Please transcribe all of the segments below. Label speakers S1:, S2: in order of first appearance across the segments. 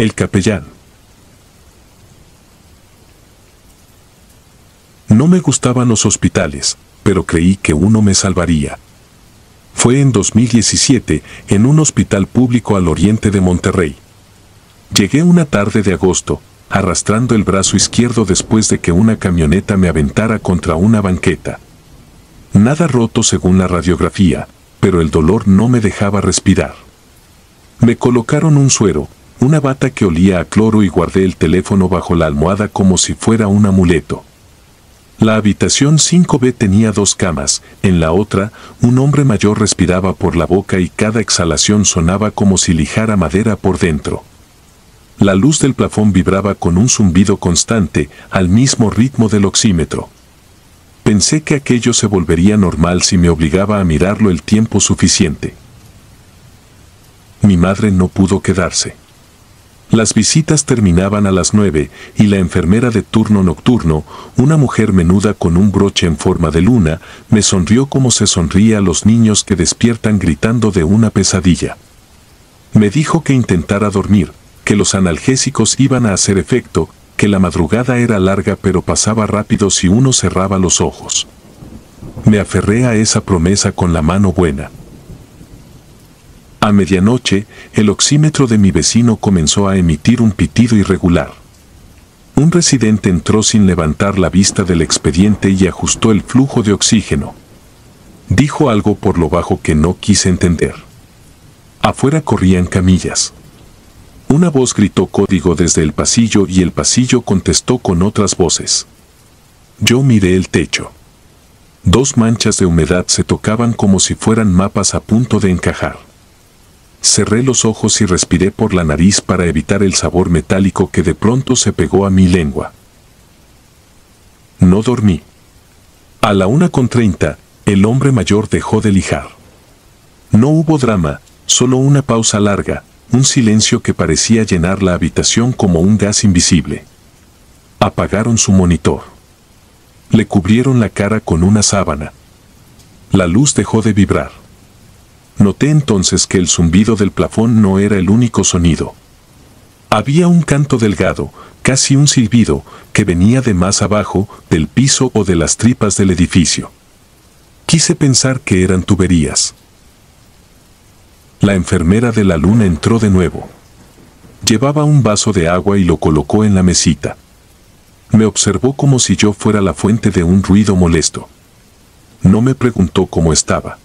S1: El capellán. No me gustaban los hospitales, pero creí que uno me salvaría. Fue en 2017, en un hospital público al oriente de Monterrey. Llegué una tarde de agosto, arrastrando el brazo izquierdo después de que una camioneta me aventara contra una banqueta. Nada roto según la radiografía, pero el dolor no me dejaba respirar. Me colocaron un suero, una bata que olía a cloro y guardé el teléfono bajo la almohada como si fuera un amuleto. La habitación 5B tenía 2 camas, en la otra, un hombre mayor respiraba por la boca y cada exhalación sonaba como si lijara madera por dentro. La luz del plafón vibraba con un zumbido constante, al mismo ritmo del oxímetro. Pensé que aquello se volvería normal si me obligaba a mirarlo el tiempo suficiente. Mi madre no pudo quedarse. Las visitas terminaban a las 9 y la enfermera de turno nocturno, una mujer menuda con un broche en forma de luna, me sonrió como se sonríe a los niños que despiertan gritando de una pesadilla. Me dijo que intentara dormir, que los analgésicos iban a hacer efecto, que la madrugada era larga pero pasaba rápido si uno cerraba los ojos. Me aferré a esa promesa con la mano buena. A medianoche, el oxímetro de mi vecino comenzó a emitir un pitido irregular. Un residente entró sin levantar la vista del expediente y ajustó el flujo de oxígeno. Dijo algo por lo bajo que no quise entender. Afuera corrían camillas. Una voz gritó código desde el pasillo y el pasillo contestó con otras voces. Yo miré el techo. 2 manchas de humedad se tocaban como si fueran mapas a punto de encajar. Cerré los ojos y respiré por la nariz para evitar el sabor metálico que de pronto se pegó a mi lengua. No dormí. A la 1:30, el hombre mayor dejó de lijar. No hubo drama, solo una pausa larga, un silencio que parecía llenar la habitación como un gas invisible. Apagaron su monitor. Le cubrieron la cara con una sábana. La luz dejó de vibrar. Noté entonces que el zumbido del plafón no era el único sonido. Había un canto delgado, casi un silbido, que venía de más abajo, del piso o de las tripas del edificio. Quise pensar que eran tuberías. La enfermera de la luna entró de nuevo. Llevaba un vaso de agua y lo colocó en la mesita. Me observó como si yo fuera la fuente de un ruido molesto. No me preguntó cómo estaba.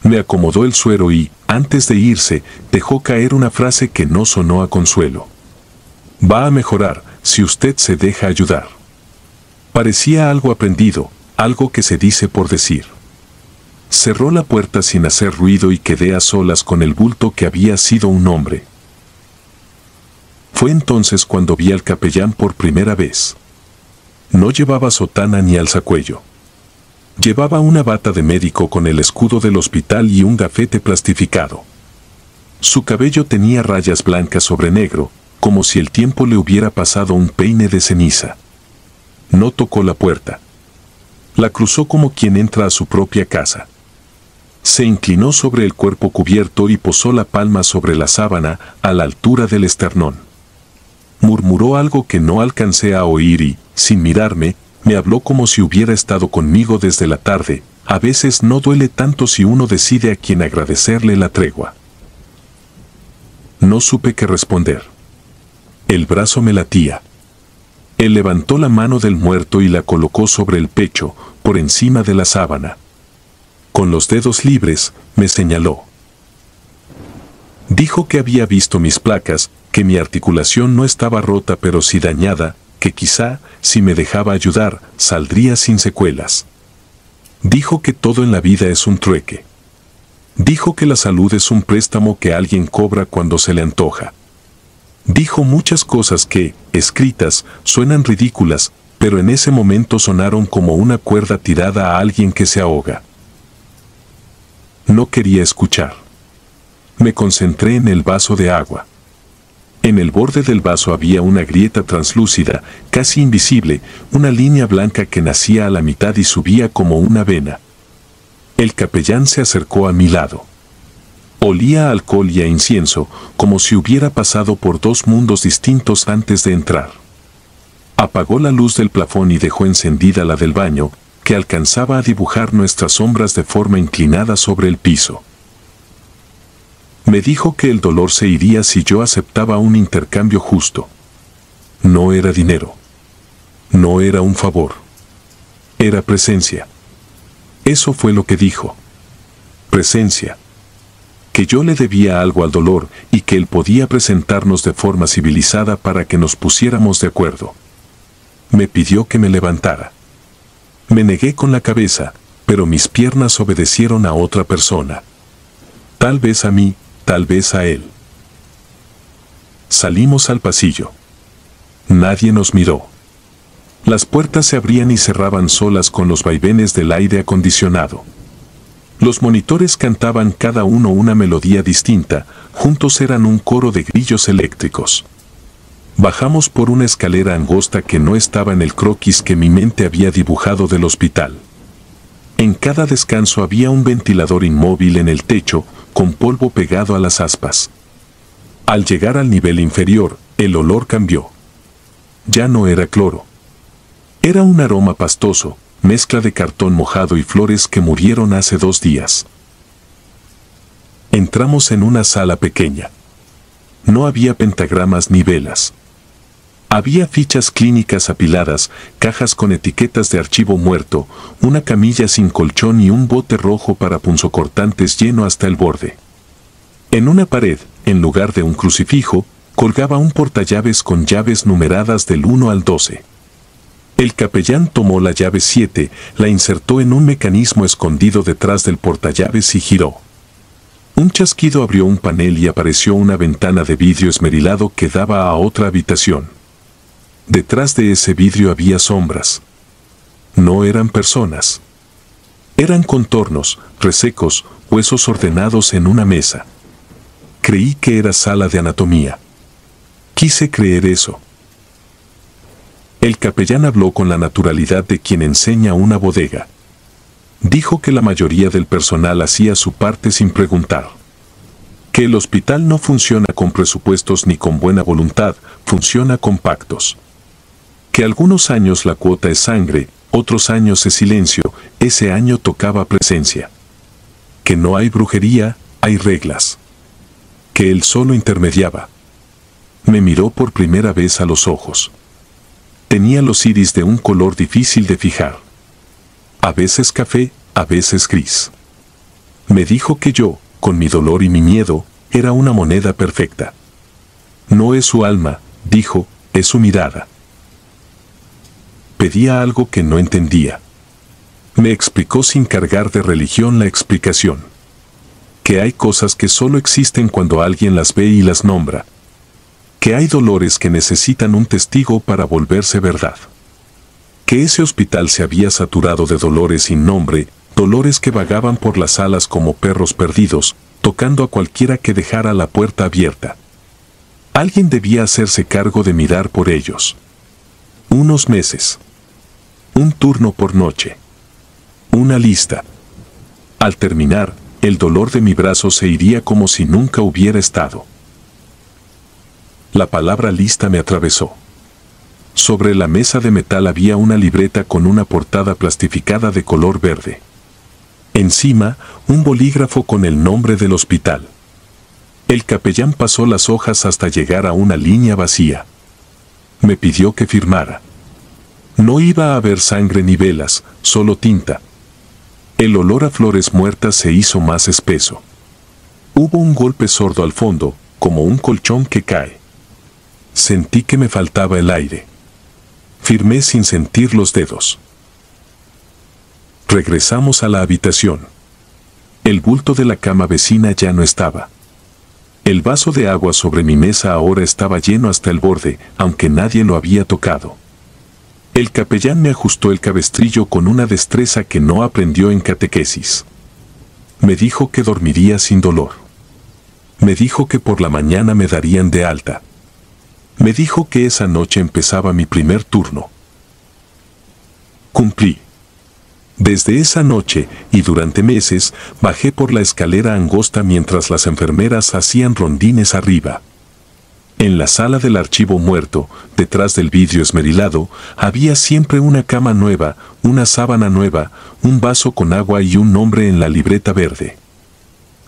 S1: Me acomodó el suero y, antes de irse, dejó caer una frase que no sonó a consuelo. Va a mejorar, si usted se deja ayudar. Parecía algo aprendido, algo que se dice por decir. Cerró la puerta sin hacer ruido y quedé a solas con el bulto que había sido un hombre. Fue entonces cuando vi al capellán por primera vez. No llevaba sotana ni alzacuello. Llevaba una bata de médico con el escudo del hospital y un gafete plastificado. Su cabello tenía rayas blancas sobre negro, como si el tiempo le hubiera pasado un peine de ceniza. No tocó la puerta. La cruzó como quien entra a su propia casa. Se inclinó sobre el cuerpo cubierto y posó la palma sobre la sábana, a la altura del esternón. Murmuró algo que no alcancé a oír y, sin mirarme, me habló como si hubiera estado conmigo desde la tarde. A veces no duele tanto si uno decide a quien agradecerle la tregua. No supe qué responder. El brazo me latía. Él levantó la mano del muerto y la colocó sobre el pecho, por encima de la sábana. Con los dedos libres, me señaló. Dijo que había visto mis placas, que mi articulación no estaba rota pero sí dañada, que quizá, si me dejaba ayudar, saldría sin secuelas. Dijo que todo en la vida es un trueque. Dijo que la salud es un préstamo que alguien cobra cuando se le antoja. Dijo muchas cosas que, escritas, suenan ridículas, pero en ese momento sonaron como una cuerda tirada a alguien que se ahoga. No quería escuchar. Me concentré en el vaso de agua. En el borde del vaso había una grieta translúcida, casi invisible, una línea blanca que nacía a la mitad y subía como una vena. El capellán se acercó a mi lado. Olía a alcohol y a incienso, como si hubiera pasado por dos mundos distintos antes de entrar. Apagó la luz del plafón y dejó encendida la del baño, que alcanzaba a dibujar nuestras sombras de forma inclinada sobre el piso. Me dijo que el dolor se iría si yo aceptaba un intercambio justo. No era dinero. No era un favor. Era presencia. Eso fue lo que dijo. Presencia. Que yo le debía algo al dolor y que él podía presentarnos de forma civilizada para que nos pusiéramos de acuerdo. Me pidió que me levantara. Me negué con la cabeza, pero mis piernas obedecieron a otra persona. Tal vez a mí, tal vez a él. Salimos al pasillo. Nadie nos miró. Las puertas se abrían y cerraban solas con los vaivenes del aire acondicionado. Los monitores cantaban cada uno una melodía distinta, juntos eran un coro de grillos eléctricos. Bajamos por una escalera angosta que no estaba en el croquis que mi mente había dibujado del hospital. En cada descanso había un ventilador inmóvil en el techo, con polvo pegado a las aspas. Al llegar al nivel inferior, el olor cambió. Ya no era cloro. Era un aroma pastoso, mezcla de cartón mojado y flores que murieron hace 2 días. Entramos en una sala pequeña. No había pentagramas ni velas. Había fichas clínicas apiladas, cajas con etiquetas de archivo muerto, una camilla sin colchón y un bote rojo para punzocortantes lleno hasta el borde. En una pared, en lugar de un crucifijo, colgaba un portallaves con llaves numeradas del 1 al 12. El capellán tomó la llave 7, la insertó en un mecanismo escondido detrás del portallaves y giró. Un chasquido abrió un panel y apareció una ventana de vidrio esmerilado que daba a otra habitación. Detrás de ese vidrio había sombras. No eran personas. Eran contornos, resecos, huesos ordenados en una mesa. Creí que era sala de anatomía. Quise creer eso. El capellán habló con la naturalidad de quien enseña una bodega. Dijo que la mayoría del personal hacía su parte sin preguntar. Que el hospital no funciona con presupuestos ni con buena voluntad, funciona con pactos. Que algunos años la cuota es sangre, otros años es silencio, ese año tocaba presencia. Que no hay brujería, hay reglas. Que él solo intermediaba. Me miró por primera vez a los ojos. Tenía los iris de un color difícil de fijar. A veces café, a veces gris. Me dijo que yo, con mi dolor y mi miedo, era una moneda perfecta. No es su alma, dijo, es su mirada. Pedía algo que no entendía. Me explicó sin cargar de religión la explicación. Que hay cosas que solo existen cuando alguien las ve y las nombra. Que hay dolores que necesitan un testigo para volverse verdad. Que ese hospital se había saturado de dolores sin nombre, dolores que vagaban por las salas como perros perdidos, tocando a cualquiera que dejara la puerta abierta. Alguien debía hacerse cargo de mirar por ellos. Unos meses. Un turno por noche. Una lista. Al terminar, el dolor de mi brazo se iría como si nunca hubiera estado. La palabra lista me atravesó. Sobre la mesa de metal había una libreta con una portada plastificada de color verde. Encima, un bolígrafo con el nombre del hospital. El capellán pasó las hojas hasta llegar a una línea vacía. Me pidió que firmara. No iba a haber sangre ni velas, solo tinta. El olor a flores muertas se hizo más espeso. Hubo un golpe sordo al fondo, como un colchón que cae. Sentí que me faltaba el aire. Firmé sin sentir los dedos. Regresamos a la habitación. El bulto de la cama vecina ya no estaba. El vaso de agua sobre mi mesa ahora estaba lleno hasta el borde, aunque nadie lo había tocado. El capellán me ajustó el cabestrillo con una destreza que no aprendió en catequesis. Me dijo que dormiría sin dolor. Me dijo que por la mañana me darían de alta. Me dijo que esa noche empezaba mi primer turno. Cumplí. Desde esa noche, y durante meses, bajé por la escalera angosta mientras las enfermeras hacían rondines arriba. En la sala del archivo muerto, detrás del vidrio esmerilado, había siempre una cama nueva, una sábana nueva, un vaso con agua y un nombre en la libreta verde.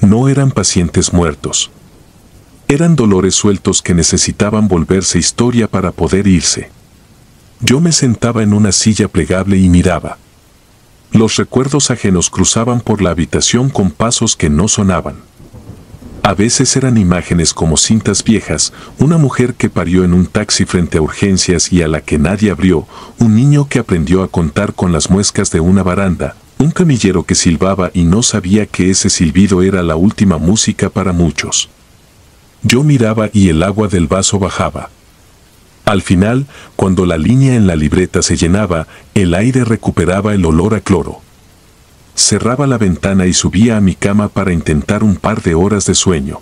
S1: No eran pacientes muertos. Eran dolores sueltos que necesitaban volverse historia para poder irse. Yo me sentaba en una silla plegable y miraba. Los recuerdos ajenos cruzaban por la habitación con pasos que no sonaban. A veces eran imágenes como cintas viejas, una mujer que parió en un taxi frente a urgencias y a la que nadie abrió, un niño que aprendió a contar con las muescas de una baranda, un camillero que silbaba y no sabía que ese silbido era la última música para muchos. Yo miraba y el agua del vaso bajaba. Al final, cuando la línea en la libreta se llenaba, el aire recuperaba el olor a cloro. Cerraba la ventana y subía a mi cama para intentar un par de horas de sueño.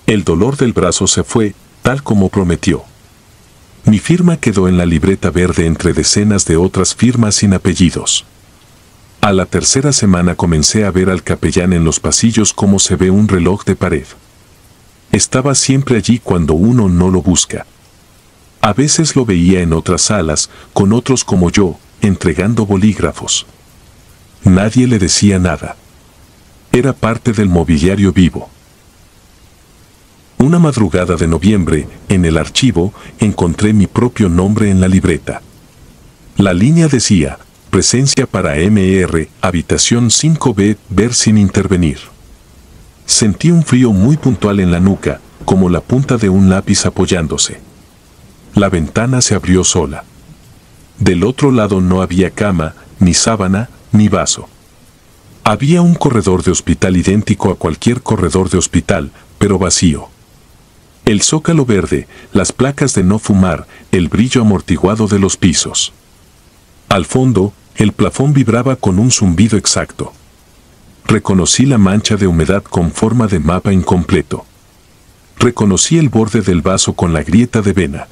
S1: El dolor del brazo se fue, tal como prometió. Mi firma quedó en la libreta verde entre decenas de otras firmas sin apellidos. A la tercera semana comencé a ver al capellán en los pasillos como se ve un reloj de pared. Estaba siempre allí cuando uno no lo busca. A veces lo veía en otras salas, con otros como yo, entregando bolígrafos. Nadie le decía nada. Era parte del mobiliario vivo. Una madrugada de noviembre, en el archivo, encontré mi propio nombre en la libreta. La línea decía, presencia para MR, habitación 5B, ver sin intervenir. Sentí un frío muy puntual en la nuca, como la punta de un lápiz apoyándose. La ventana se abrió sola. Del otro lado no había cama, ni sábana, ni vaso. Había un corredor de hospital idéntico a cualquier corredor de hospital, pero vacío. El zócalo verde, las placas de no fumar, el brillo amortiguado de los pisos. Al fondo, el plafón vibraba con un zumbido exacto. Reconocí la mancha de humedad con forma de mapa incompleto. Reconocí el borde del vaso con la grieta de vena.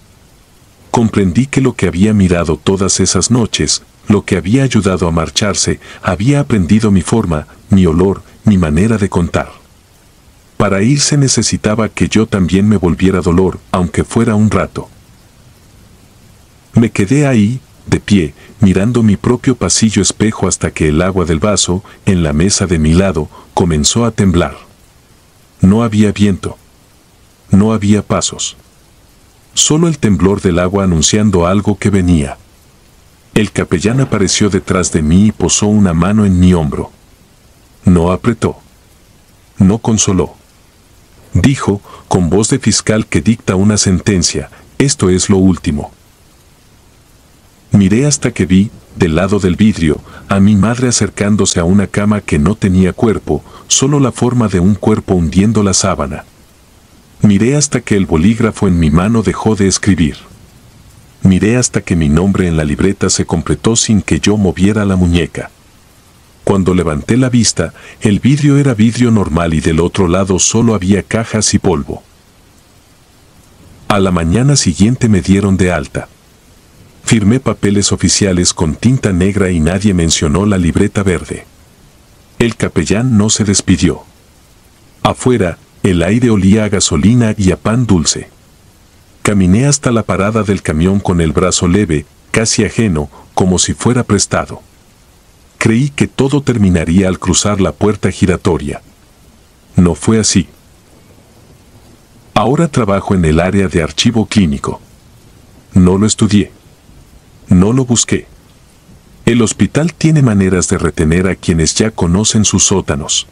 S1: Comprendí que lo que había mirado todas esas noches, lo que había ayudado a marcharse, había aprendido mi forma, mi olor, mi manera de contar. Para irse necesitaba que yo también me volviera dolor, aunque fuera un rato. Me quedé ahí, de pie, mirando mi propio pasillo espejo hasta que el agua del vaso, en la mesa de mi lado, comenzó a temblar. No había viento. No había pasos. Solo el temblor del agua anunciando algo que venía. El capellán apareció detrás de mí y posó una mano en mi hombro. No apretó. No consoló. Dijo, con voz de fiscal que dicta una sentencia, esto es lo último. Miré hasta que vi, del lado del vidrio, a mi madre acercándose a una cama que no tenía cuerpo, solo la forma de un cuerpo hundiendo la sábana. Miré hasta que el bolígrafo en mi mano dejó de escribir. Miré hasta que mi nombre en la libreta se completó sin que yo moviera la muñeca. Cuando levanté la vista, el vidrio era vidrio normal y del otro lado solo había cajas y polvo. A la mañana siguiente me dieron de alta. Firmé papeles oficiales con tinta negra y nadie mencionó la libreta verde. El capellán no se despidió. Afuera, el aire olía a gasolina y a pan dulce. Caminé hasta la parada del camión con el brazo leve, casi ajeno, como si fuera prestado. Creí que todo terminaría al cruzar la puerta giratoria. No fue así. Ahora trabajo en el área de archivo clínico. No lo estudié. No lo busqué. El hospital tiene maneras de retener a quienes ya conocen sus sótanos.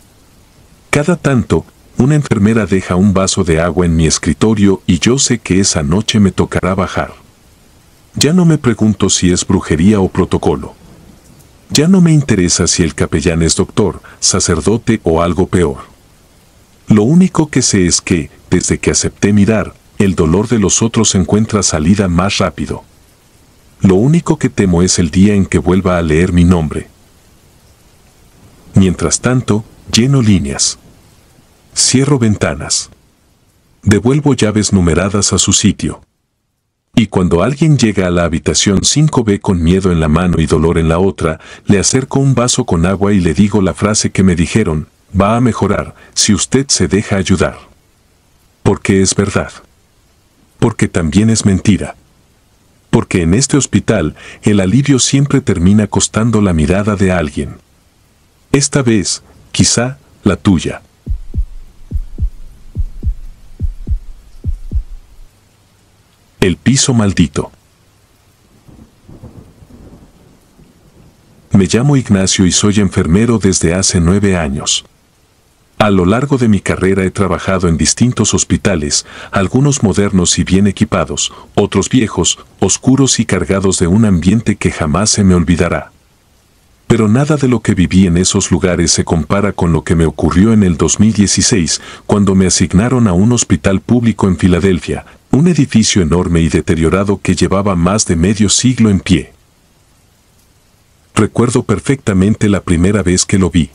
S1: Cada tanto, una enfermera deja un vaso de agua en mi escritorio y yo sé que esa noche me tocará bajar. Ya no me pregunto si es brujería o protocolo. Ya no me interesa si el capellán es doctor, sacerdote o algo peor. Lo único que sé es que, desde que acepté mirar, el dolor de los otros encuentra salida más rápido. Lo único que temo es el día en que vuelva a leer mi nombre. Mientras tanto, lleno líneas. Cierro ventanas. Devuelvo llaves numeradas a su sitio. Y cuando alguien llega a la habitación 5B con miedo en la mano y dolor en la otra, le acerco un vaso con agua y le digo la frase que me dijeron: va a mejorar si usted se deja ayudar. Porque es verdad. Porque también es mentira. Porque en este hospital, el alivio siempre termina costando la mirada de alguien. Esta vez, quizá, la tuya. El piso maldito. Me llamo Ignacio y soy enfermero desde hace 9 años. A lo largo de mi carrera he trabajado en distintos hospitales, algunos modernos y bien equipados, otros viejos, oscuros y cargados de un ambiente que jamás se me olvidará. Pero nada de lo que viví en esos lugares se compara con lo que me ocurrió en el 2016, cuando me asignaron a un hospital público en Filadelfia, un edificio enorme y deteriorado que llevaba más de medio siglo en pie. Recuerdo perfectamente la primera vez que lo vi.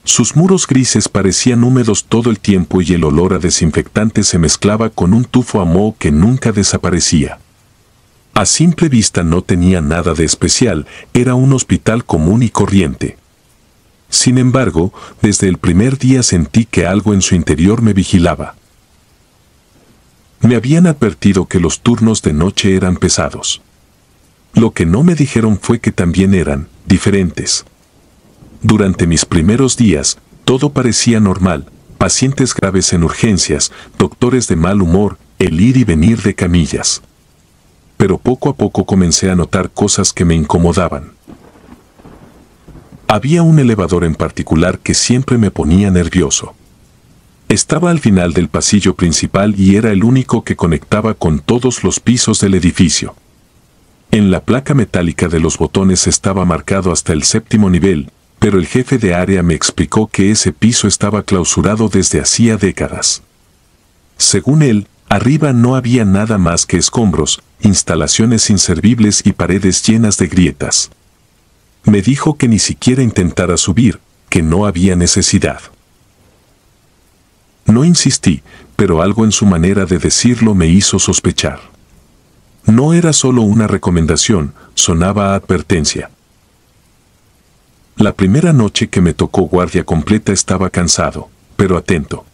S1: Sus muros grises parecían húmedos todo el tiempo y el olor a desinfectante se mezclaba con un tufo a moho que nunca desaparecía. A simple vista no tenía nada de especial, era un hospital común y corriente. Sin embargo, desde el primer día sentí que algo en su interior me vigilaba. Me habían advertido que los turnos de noche eran pesados. Lo que no me dijeron fue que también eran diferentes. Durante mis primeros días, todo parecía normal: pacientes graves en urgencias, doctores de mal humor, el ir y venir de camillas. Pero poco a poco comencé a notar cosas que me incomodaban. Había un elevador en particular que siempre me ponía nervioso. Estaba al final del pasillo principal y era el único que conectaba con todos los pisos del edificio. En la placa metálica de los botones estaba marcado hasta el 7º nivel, pero el jefe de área me explicó que ese piso estaba clausurado desde hacía décadas. Según él, arriba no había nada más que escombros, instalaciones inservibles y paredes llenas de grietas. Me dijo que ni siquiera intentara subir, que no había necesidad. No insistí, pero algo en su manera de decirlo me hizo sospechar. No era solo una recomendación, sonaba a advertencia. La primera noche que me tocó guardia completa estaba cansado, pero atento.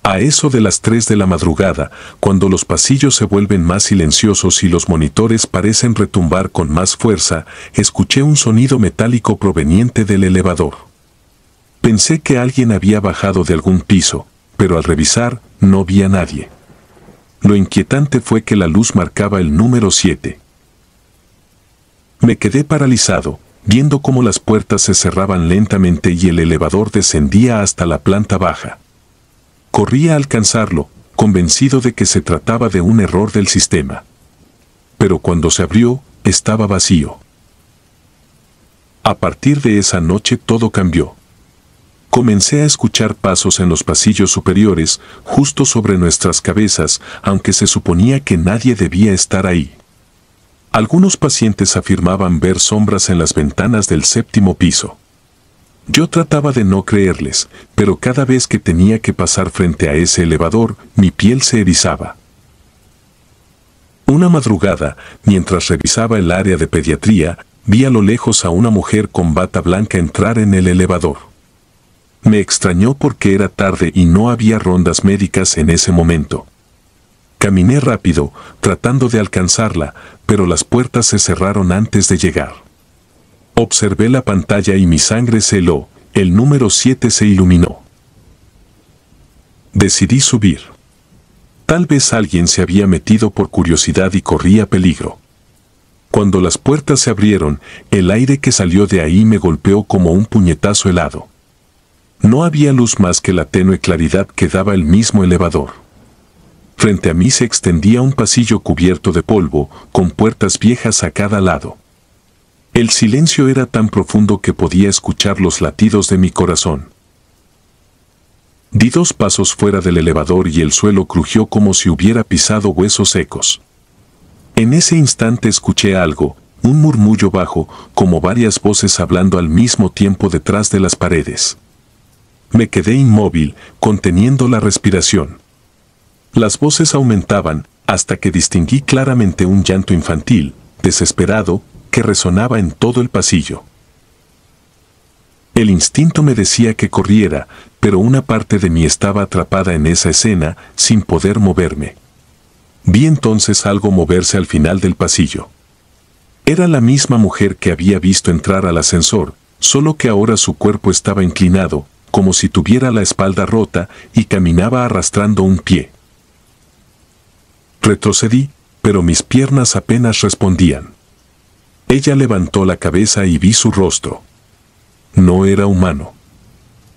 S1: A eso de las 3 de la madrugada, cuando los pasillos se vuelven más silenciosos y los monitores parecen retumbar con más fuerza, escuché un sonido metálico proveniente del elevador. Pensé que alguien había bajado de algún piso, pero al revisar, no vi a nadie. Lo inquietante fue que la luz marcaba el número 7. Me quedé paralizado, viendo cómo las puertas se cerraban lentamente y el elevador descendía hasta la planta baja. Corrí a alcanzarlo, convencido de que se trataba de un error del sistema. Pero cuando se abrió, estaba vacío. A partir de esa noche todo cambió. Comencé a escuchar pasos en los pasillos superiores, justo sobre nuestras cabezas, aunque se suponía que nadie debía estar ahí. Algunos pacientes afirmaban ver sombras en las ventanas del 7º piso. Yo trataba de no creerles, pero cada vez que tenía que pasar frente a ese elevador, mi piel se erizaba. Una madrugada, mientras revisaba el área de pediatría, vi a lo lejos a una mujer con bata blanca entrar en el elevador. Me extrañó porque era tarde y no había rondas médicas en ese momento. Caminé rápido, tratando de alcanzarla, pero las puertas se cerraron antes de llegar. Observé la pantalla y mi sangre se heló, el número 7 se iluminó. Decidí subir. Tal vez alguien se había metido por curiosidad y corría peligro. Cuando las puertas se abrieron, el aire que salió de ahí me golpeó como un puñetazo helado. No había luz más que la tenue claridad que daba el mismo elevador. Frente a mí se extendía un pasillo cubierto de polvo, con puertas viejas a cada lado. El silencio era tan profundo que podía escuchar los latidos de mi corazón. Di 2 pasos fuera del elevador y el suelo crujió como si hubiera pisado huesos secos. En ese instante escuché algo, un murmullo bajo, como varias voces hablando al mismo tiempo detrás de las paredes. Me quedé inmóvil, conteniendo la respiración. Las voces aumentaban, hasta que distinguí claramente un llanto infantil, desesperado, que resonaba en todo el pasillo. El instinto me decía que corriera, pero una parte de mí estaba atrapada en esa escena, sin poder moverme. Vi entonces algo moverse al final del pasillo. Era la misma mujer que había visto entrar al ascensor, solo que ahora su cuerpo estaba inclinado, como si tuviera la espalda rota, y caminaba arrastrando un pie. Retrocedí, pero mis piernas apenas respondían. Ella levantó la cabeza y vi su rostro. No era humano.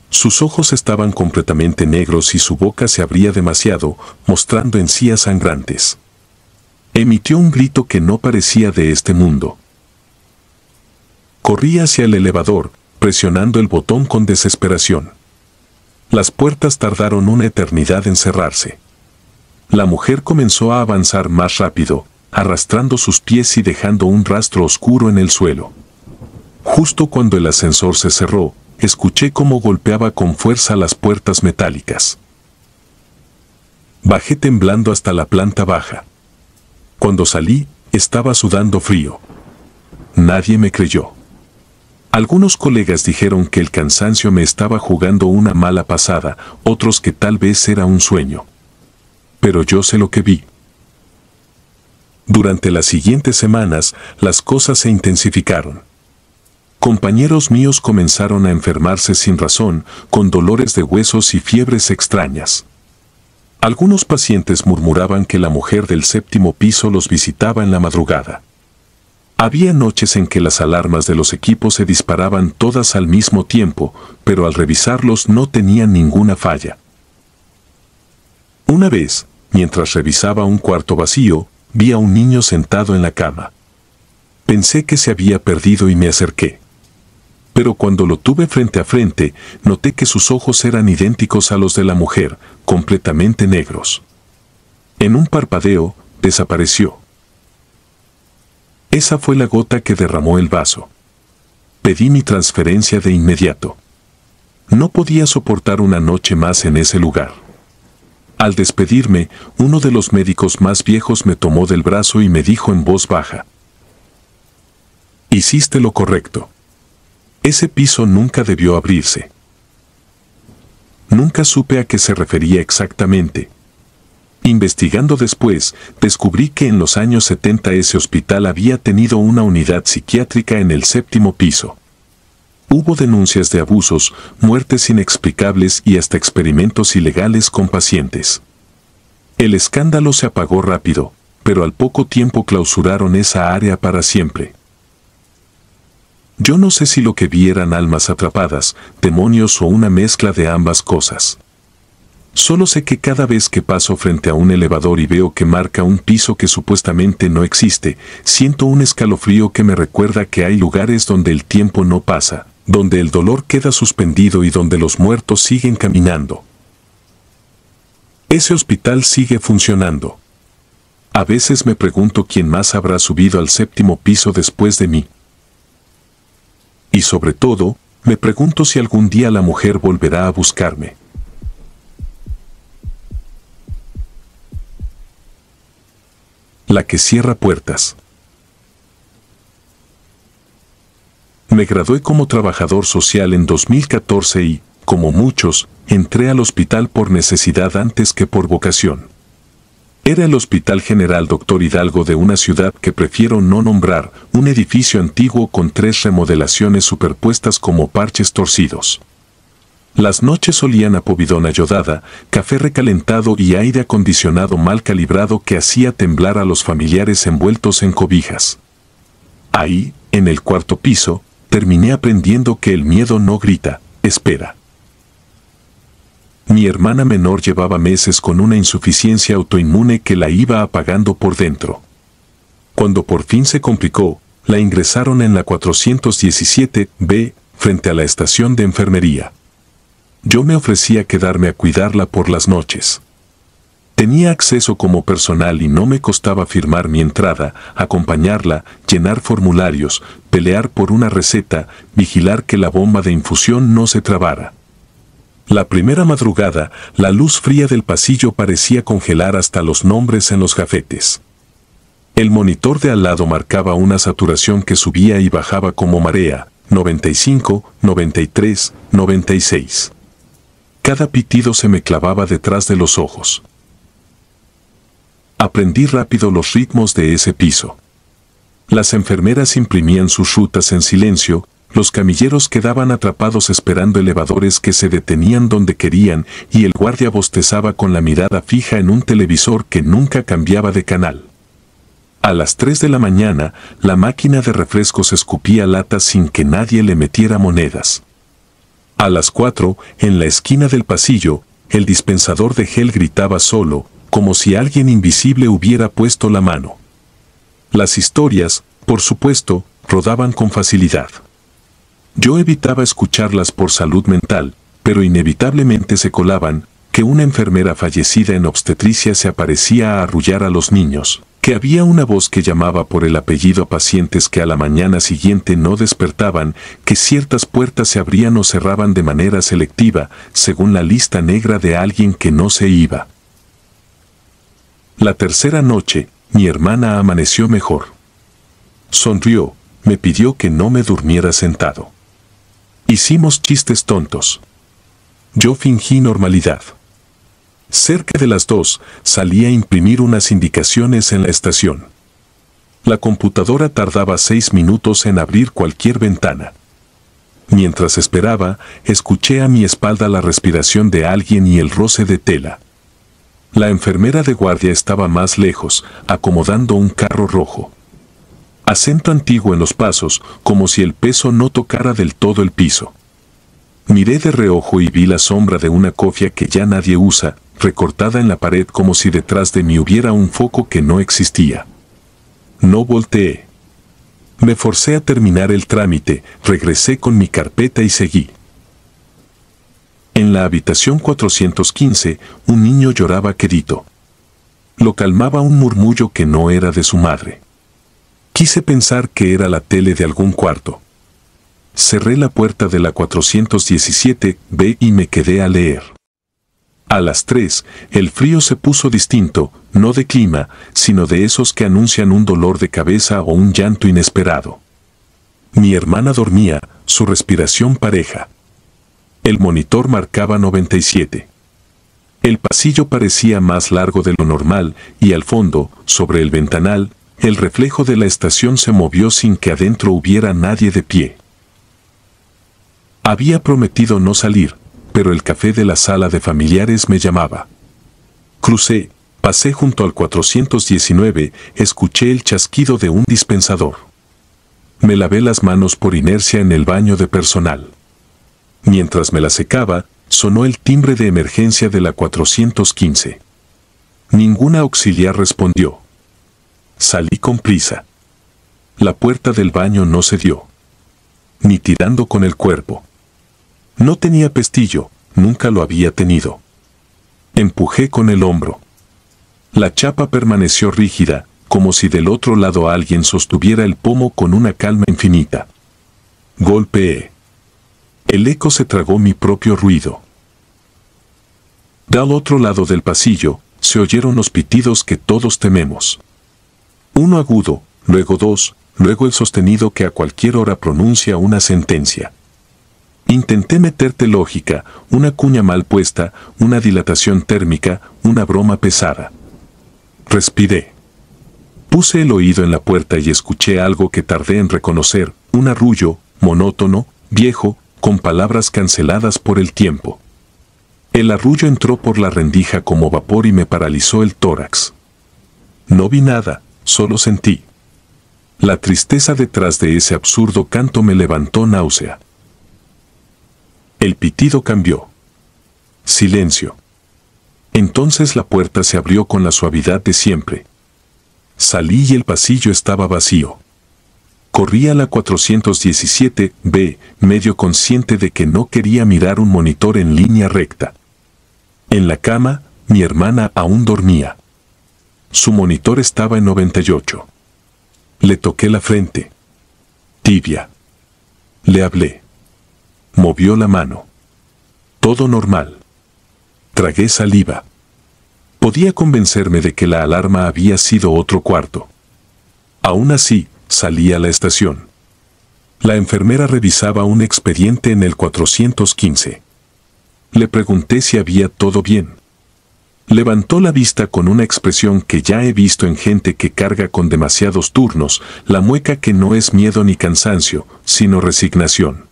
S1: Sus ojos estaban completamente negros y su boca se abría demasiado, mostrando encías sangrantes. Emitió un grito que no parecía de este mundo. Corrí hacia el elevador, presionando el botón con desesperación. Las puertas tardaron una eternidad en cerrarse. La mujer comenzó a avanzar más rápido, arrastrando sus pies y dejando un rastro oscuro en el suelo. Justo cuando el ascensor se cerró, escuché cómo golpeaba con fuerza las puertas metálicas. Bajé temblando hasta la planta baja. Cuando salí, estaba sudando frío. Nadie me creyó. Algunos colegas dijeron que el cansancio me estaba jugando una mala pasada, otros que tal vez era un sueño. Pero yo sé lo que vi. Durante las siguientes semanas, las cosas se intensificaron. Compañeros míos comenzaron a enfermarse sin razón, con dolores de huesos y fiebres extrañas. Algunos pacientes murmuraban que la mujer del 7º piso los visitaba en la madrugada. Había noches en que las alarmas de los equipos se disparaban todas al mismo tiempo, pero al revisarlos no tenían ninguna falla. Una vez, mientras revisaba un cuarto vacío, vi a un niño sentado en la cama. Pensé que se había perdido y me acerqué. Pero cuando lo tuve frente a frente, noté que sus ojos eran idénticos a los de la mujer, completamente negros. En un parpadeo, desapareció. Esa fue la gota que derramó el vaso. Pedí mi transferencia de inmediato. No podía soportar una noche más en ese lugar. Al despedirme, uno de los médicos más viejos me tomó del brazo y me dijo en voz baja: «Hiciste lo correcto. Ese piso nunca debió abrirse». Nunca supe a qué se refería exactamente. Investigando después, descubrí que en los años 70 ese hospital había tenido una unidad psiquiátrica en el 7º piso. Hubo denuncias de abusos, muertes inexplicables y hasta experimentos ilegales con pacientes. El escándalo se apagó rápido, pero al poco tiempo clausuraron esa área para siempre. Yo no sé si lo que vi eran almas atrapadas, demonios o una mezcla de ambas cosas. Solo sé que cada vez que paso frente a un elevador y veo que marca un piso que supuestamente no existe, siento un escalofrío que me recuerda que hay lugares donde el tiempo no pasa, donde el dolor queda suspendido y donde los muertos siguen caminando. Ese hospital sigue funcionando. A veces me pregunto quién más habrá subido al 7º piso después de mí. Y sobre todo, me pregunto si algún día la mujer volverá a buscarme. La que cierra puertas. Me gradué como trabajador social en 2014 y, como muchos, entré al hospital por necesidad antes que por vocación. Era el Hospital General Dr. Hidalgo de una ciudad que prefiero no nombrar, un edificio antiguo con 3 remodelaciones superpuestas como parches torcidos. Las noches olían a povidón ayodada, café recalentado y aire acondicionado mal calibrado que hacía temblar a los familiares envueltos en cobijas. Ahí, en el 4º piso, terminé aprendiendo que el miedo no grita, espera. Mi hermana menor llevaba meses con una insuficiencia autoinmune que la iba apagando por dentro. Cuando por fin se complicó, la ingresaron en la 417B, frente a la estación de enfermería. Yo me ofrecía a quedarme a cuidarla por las noches. Tenía acceso como personal y no me costaba firmar mi entrada, acompañarla, llenar formularios, pelear por una receta, vigilar que la bomba de infusión no se trabara. La primera madrugada, la luz fría del pasillo parecía congelar hasta los nombres en los gafetes. El monitor de al lado marcaba una saturación que subía y bajaba como marea, 95, 93, 96. Cada pitido se me clavaba detrás de los ojos. Aprendí rápido los ritmos de ese piso. Las enfermeras imprimían sus rutas en silencio, los camilleros quedaban atrapados esperando elevadores que se detenían donde querían y el guardia bostezaba con la mirada fija en un televisor que nunca cambiaba de canal. A las 3 de la mañana, la máquina de refrescos escupía latas sin que nadie le metiera monedas. A las 4, en la esquina del pasillo, el dispensador de gel gritaba solo, como si alguien invisible hubiera puesto la mano. Las historias, por supuesto, rodaban con facilidad. Yo evitaba escucharlas por salud mental, pero inevitablemente se colaban, que una enfermera fallecida en obstetricia se aparecía a arrullar a los niños, que había una voz que llamaba por el apellido a pacientes que a la mañana siguiente no despertaban, que ciertas puertas se abrían o cerraban de manera selectiva, según la lista negra de alguien que no se iba. La tercera noche, mi hermana amaneció mejor. Sonrió, me pidió que no me durmiera sentado. Hicimos chistes tontos. Yo fingí normalidad. Cerca de las 2, salí a imprimir unas indicaciones en la estación. La computadora tardaba 6 minutos en abrir cualquier ventana. Mientras esperaba, escuché a mi espalda la respiración de alguien y el roce de tela. La enfermera de guardia estaba más lejos, acomodando un carro rojo. Acento antiguo en los pasos, como si el peso no tocara del todo el piso. Miré de reojo y vi la sombra de una cofia que ya nadie usa, recortada en la pared como si detrás de mí hubiera un foco que no existía. No volteé. Me forcé a terminar el trámite, regresé con mi carpeta y seguí. En la habitación 415, un niño lloraba quedito. Lo calmaba un murmullo que no era de su madre. Quise pensar que era la tele de algún cuarto. Cerré la puerta de la 417B y me quedé a leer. A las 3, el frío se puso distinto, no de clima, sino de esos que anuncian un dolor de cabeza o un llanto inesperado. Mi hermana dormía, su respiración pareja. El monitor marcaba 97. El pasillo parecía más largo de lo normal y al fondo, sobre el ventanal, el reflejo de la estación se movió sin que adentro hubiera nadie de pie. Había prometido no salir, pero el café de la sala de familiares me llamaba. Crucé, pasé junto al 419, escuché el chasquido de un dispensador. Me lavé las manos por inercia en el baño de personal. Mientras me la secaba, sonó el timbre de emergencia de la 415. Ninguna auxiliar respondió. Salí con prisa. La puerta del baño no cedió. Ni tirando con el cuerpo. No tenía pestillo, nunca lo había tenido. Empujé con el hombro. La chapa permaneció rígida, como si del otro lado alguien sostuviera el pomo con una calma infinita. Golpeé. El eco se tragó mi propio ruido. Del otro lado del pasillo, se oyeron los pitidos que todos tememos. Uno agudo, luego dos, luego el sostenido que a cualquier hora pronuncia una sentencia. Intenté meterte lógica, una cuña mal puesta, una dilatación térmica, una broma pesada. Respiré. Puse el oído en la puerta y escuché algo que tardé en reconocer, un arrullo, monótono, viejo, con palabras canceladas por el tiempo. El arrullo entró por la rendija como vapor y me paralizó el tórax. No vi nada, solo sentí. La tristeza detrás de ese absurdo canto me levantó náusea. El pitido cambió. Silencio. Entonces la puerta se abrió con la suavidad de siempre. Salí y el pasillo estaba vacío. Corrí a la 417B, medio consciente de que no quería mirar un monitor en línea recta. En la cama, mi hermana aún dormía. Su monitor estaba en 98. Le toqué la frente. Tibia. Le hablé. Movió la mano. Todo normal. Tragué saliva. Podía convencerme de que la alarma había sido otro cuarto. Aún así, salí a la estación. La enfermera revisaba un expediente en el 415. Le pregunté si había todo bien. Levantó la vista con una expresión que ya he visto en gente que carga con demasiados turnos, la mueca que no es miedo ni cansancio, sino resignación.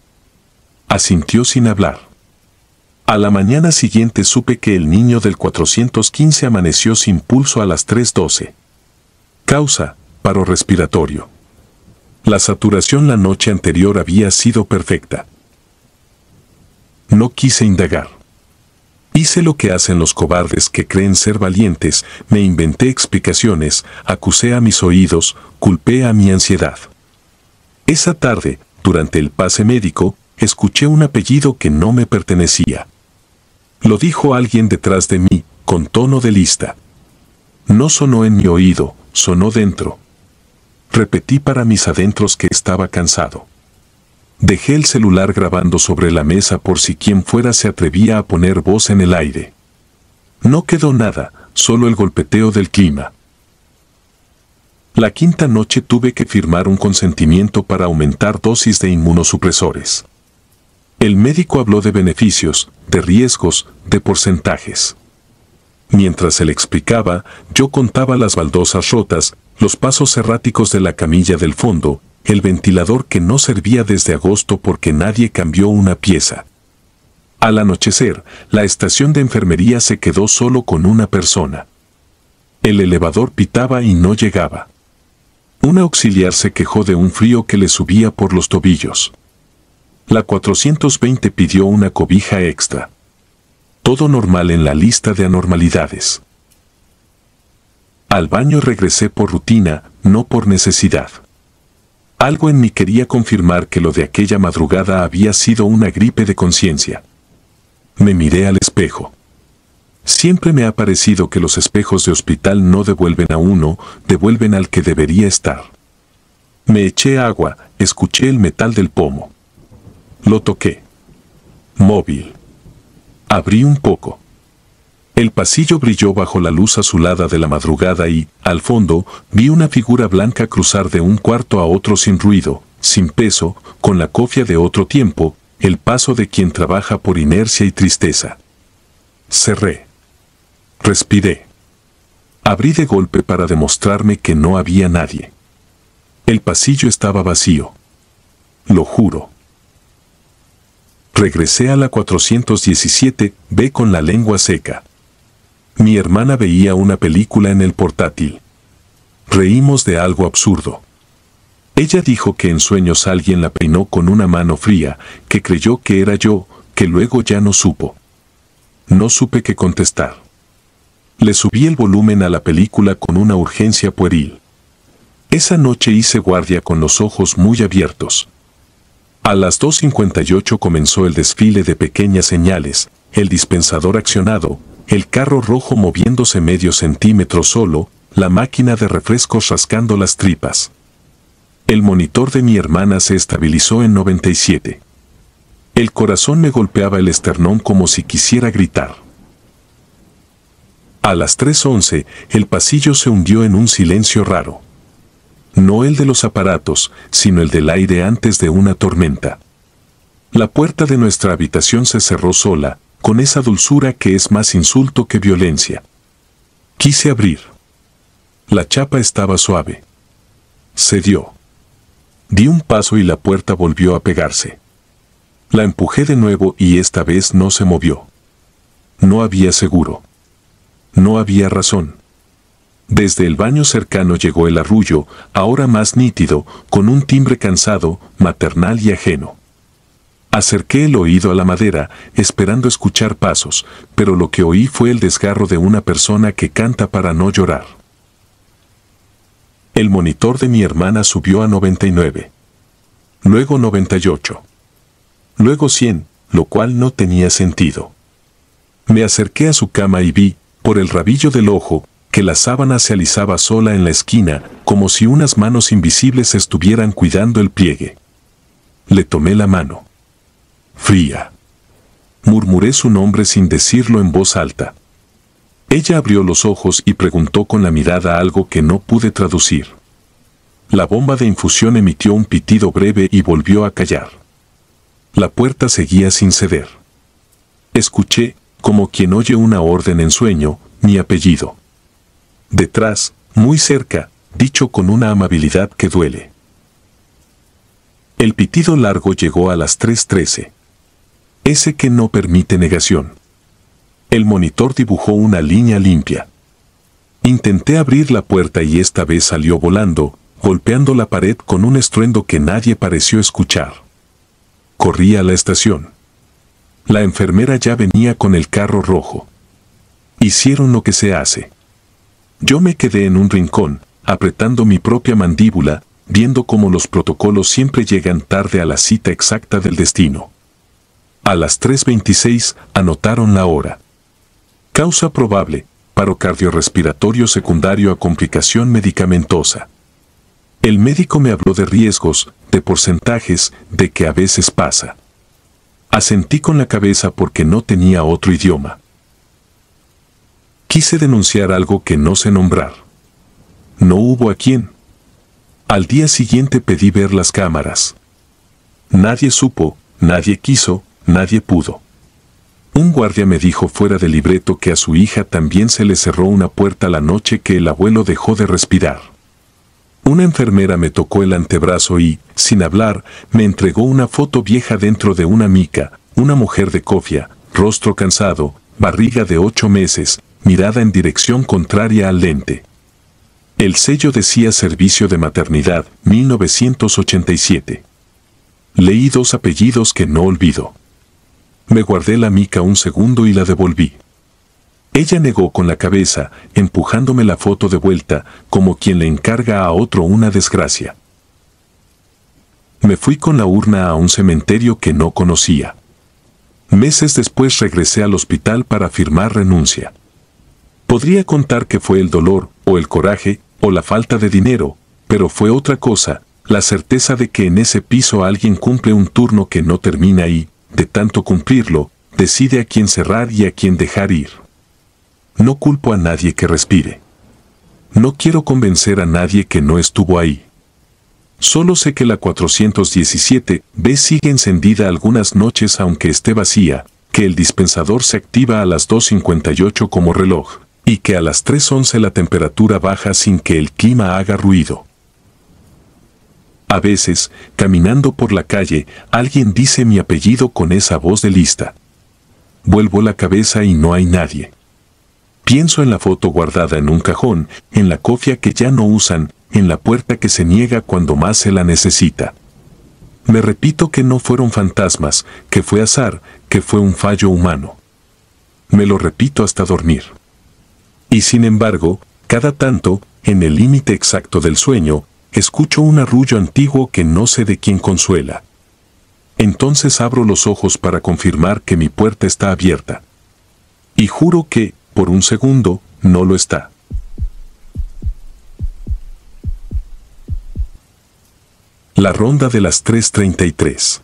S1: Asintió sin hablar. A la mañana siguiente supe que el niño del 415 amaneció sin pulso a las 3:12. Causa: paro respiratorio. La saturación la noche anterior había sido perfecta. No quise indagar. Hice lo que hacen los cobardes que creen ser valientes, me inventé explicaciones, acusé a mis oídos, culpé a mi ansiedad. Esa tarde, durante el pase médico, escuché un apellido que no me pertenecía. Lo dijo alguien detrás de mí, con tono de lista. No sonó en mi oído, sonó dentro. Repetí para mis adentros que estaba cansado. Dejé el celular grabando sobre la mesa por si quien fuera se atrevía a poner voz en el aire. No quedó nada, solo el golpeteo del clima. La quinta noche tuve que firmar un consentimiento para aumentar dosis de inmunosupresores. El médico habló de beneficios, de riesgos, de porcentajes. Mientras él explicaba, yo contaba las baldosas rotas, los pasos erráticos de la camilla del fondo, el ventilador que no servía desde agosto porque nadie cambió una pieza. Al anochecer, la estación de enfermería se quedó solo con una persona. El elevador pitaba y no llegaba. Un auxiliar se quejó de un frío que le subía por los tobillos. La 420 pidió una cobija extra. Todo normal en la lista de anormalidades. Al baño regresé por rutina, no por necesidad. Algo en mí quería confirmar que lo de aquella madrugada había sido una gripe de conciencia. Me miré al espejo. Siempre me ha parecido que los espejos de hospital no devuelven a uno, devuelven al que debería estar. Me eché agua, escuché el metal del pomo. Lo toqué. Móvil. Abrí un poco. El pasillo brilló bajo la luz azulada de la madrugada y, al fondo, vi una figura blanca cruzar de un cuarto a otro sin ruido, sin peso, con la cofia de otro tiempo, el paso de quien trabaja por inercia y tristeza. Cerré. Respiré. Abrí de golpe para demostrarme que no había nadie. El pasillo estaba vacío. Lo juro. Regresé a la 417, B con la lengua seca. Mi hermana veía una película en el portátil. Reímos de algo absurdo. Ella dijo que en sueños alguien la peinó con una mano fría, que creyó que era yo, que luego ya no supo. No supe qué contestar. Le subí el volumen a la película con una urgencia pueril. Esa noche hice guardia con los ojos muy abiertos. A las 2:58 comenzó el desfile de pequeñas señales, el dispensador accionado, el carro rojo moviéndose medio centímetro solo, la máquina de refrescos rascando las tripas. El monitor de mi hermana se estabilizó en 97. El corazón me golpeaba el esternón como si quisiera gritar. A las 3:11, el pasillo se hundió en un silencio raro. No el de los aparatos, sino el del aire antes de una tormenta. La puerta de nuestra habitación se cerró sola, con esa dulzura que es más insulto que violencia. Quise abrir. La chapa estaba suave. Cedió. Di un paso y la puerta volvió a pegarse. La empujé de nuevo y esta vez no se movió. No había seguro. No había razón. Desde el baño cercano llegó el arrullo, ahora más nítido, con un timbre cansado, maternal y ajeno. Acerqué el oído a la madera, esperando escuchar pasos, pero lo que oí fue el desgarro de una persona que canta para no llorar. El monitor de mi hermana subió a 99. Luego 98. Luego 100, lo cual no tenía sentido. Me acerqué a su cama y vi, por el rabillo del ojo, que la sábana se alisaba sola en la esquina, como si unas manos invisibles estuvieran cuidando el pliegue. Le tomé la mano. Fría. Murmuré su nombre sin decirlo en voz alta. Ella abrió los ojos y preguntó con la mirada algo que no pude traducir. La bomba de infusión emitió un pitido breve y volvió a callar. La puerta seguía sin ceder. Escuché, como quien oye una orden en sueño, mi apellido. Detrás, muy cerca, dicho con una amabilidad que duele. El pitido largo llegó a las 3:13. Ese que no permite negación. El monitor dibujó una línea limpia. Intenté abrir la puerta y esta vez salió volando, golpeando la pared con un estruendo que nadie pareció escuchar. Corrí a la estación. La enfermera ya venía con el carro rojo. Hicieron lo que se hace. Yo me quedé en un rincón, apretando mi propia mandíbula, viendo cómo los protocolos siempre llegan tarde a la cita exacta del destino. A las 3:26 anotaron la hora. Causa probable, paro cardiorrespiratorio secundario a complicación medicamentosa. El médico me habló de riesgos, de porcentajes, de que a veces pasa. Asentí con la cabeza porque no tenía otro idioma. Quise denunciar algo que no sé nombrar. No hubo a quién. Al día siguiente pedí ver las cámaras. Nadie supo, nadie quiso, nadie pudo. Un guardia me dijo fuera del libreto que a su hija también se le cerró una puerta la noche que el abuelo dejó de respirar. Una enfermera me tocó el antebrazo y, sin hablar, me entregó una foto vieja dentro de una mica, una mujer de cofia, rostro cansado, barriga de 8 meses, mirada en dirección contraria al lente. El sello decía Servicio de Maternidad, 1987. Leí 2 apellidos que no olvido. Me guardé la mica un segundo y la devolví. Ella negó con la cabeza, empujándome la foto de vuelta, como quien le encarga a otro una desgracia. Me fui con la urna a un cementerio que no conocía. Meses después regresé al hospital para firmar renuncia. Podría contar que fue el dolor, o el coraje, o la falta de dinero, pero fue otra cosa, la certeza de que en ese piso alguien cumple un turno que no termina y, de tanto cumplirlo, decide a quién cerrar y a quién dejar ir. No culpo a nadie que respire. No quiero convencer a nadie que no estuvo ahí. Solo sé que la 417B sigue encendida algunas noches aunque esté vacía, que el dispensador se activa a las 2:58 como reloj, y que a las 3:11 la temperatura baja sin que el clima haga ruido. A veces, caminando por la calle, alguien dice mi apellido con esa voz de lista. Vuelvo la cabeza y no hay nadie. Pienso en la foto guardada en un cajón, en la cofia que ya no usan, en la puerta que se niega cuando más se la necesita. Me repito que no fueron fantasmas, que fue azar, que fue un fallo humano. Me lo repito hasta dormir. Y sin embargo, cada tanto, en el límite exacto del sueño, escucho un arrullo antiguo que no sé de quién consuela. Entonces abro los ojos para confirmar que mi puerta está abierta. Y juro que, por un segundo, no lo está. La ronda de las 3:33.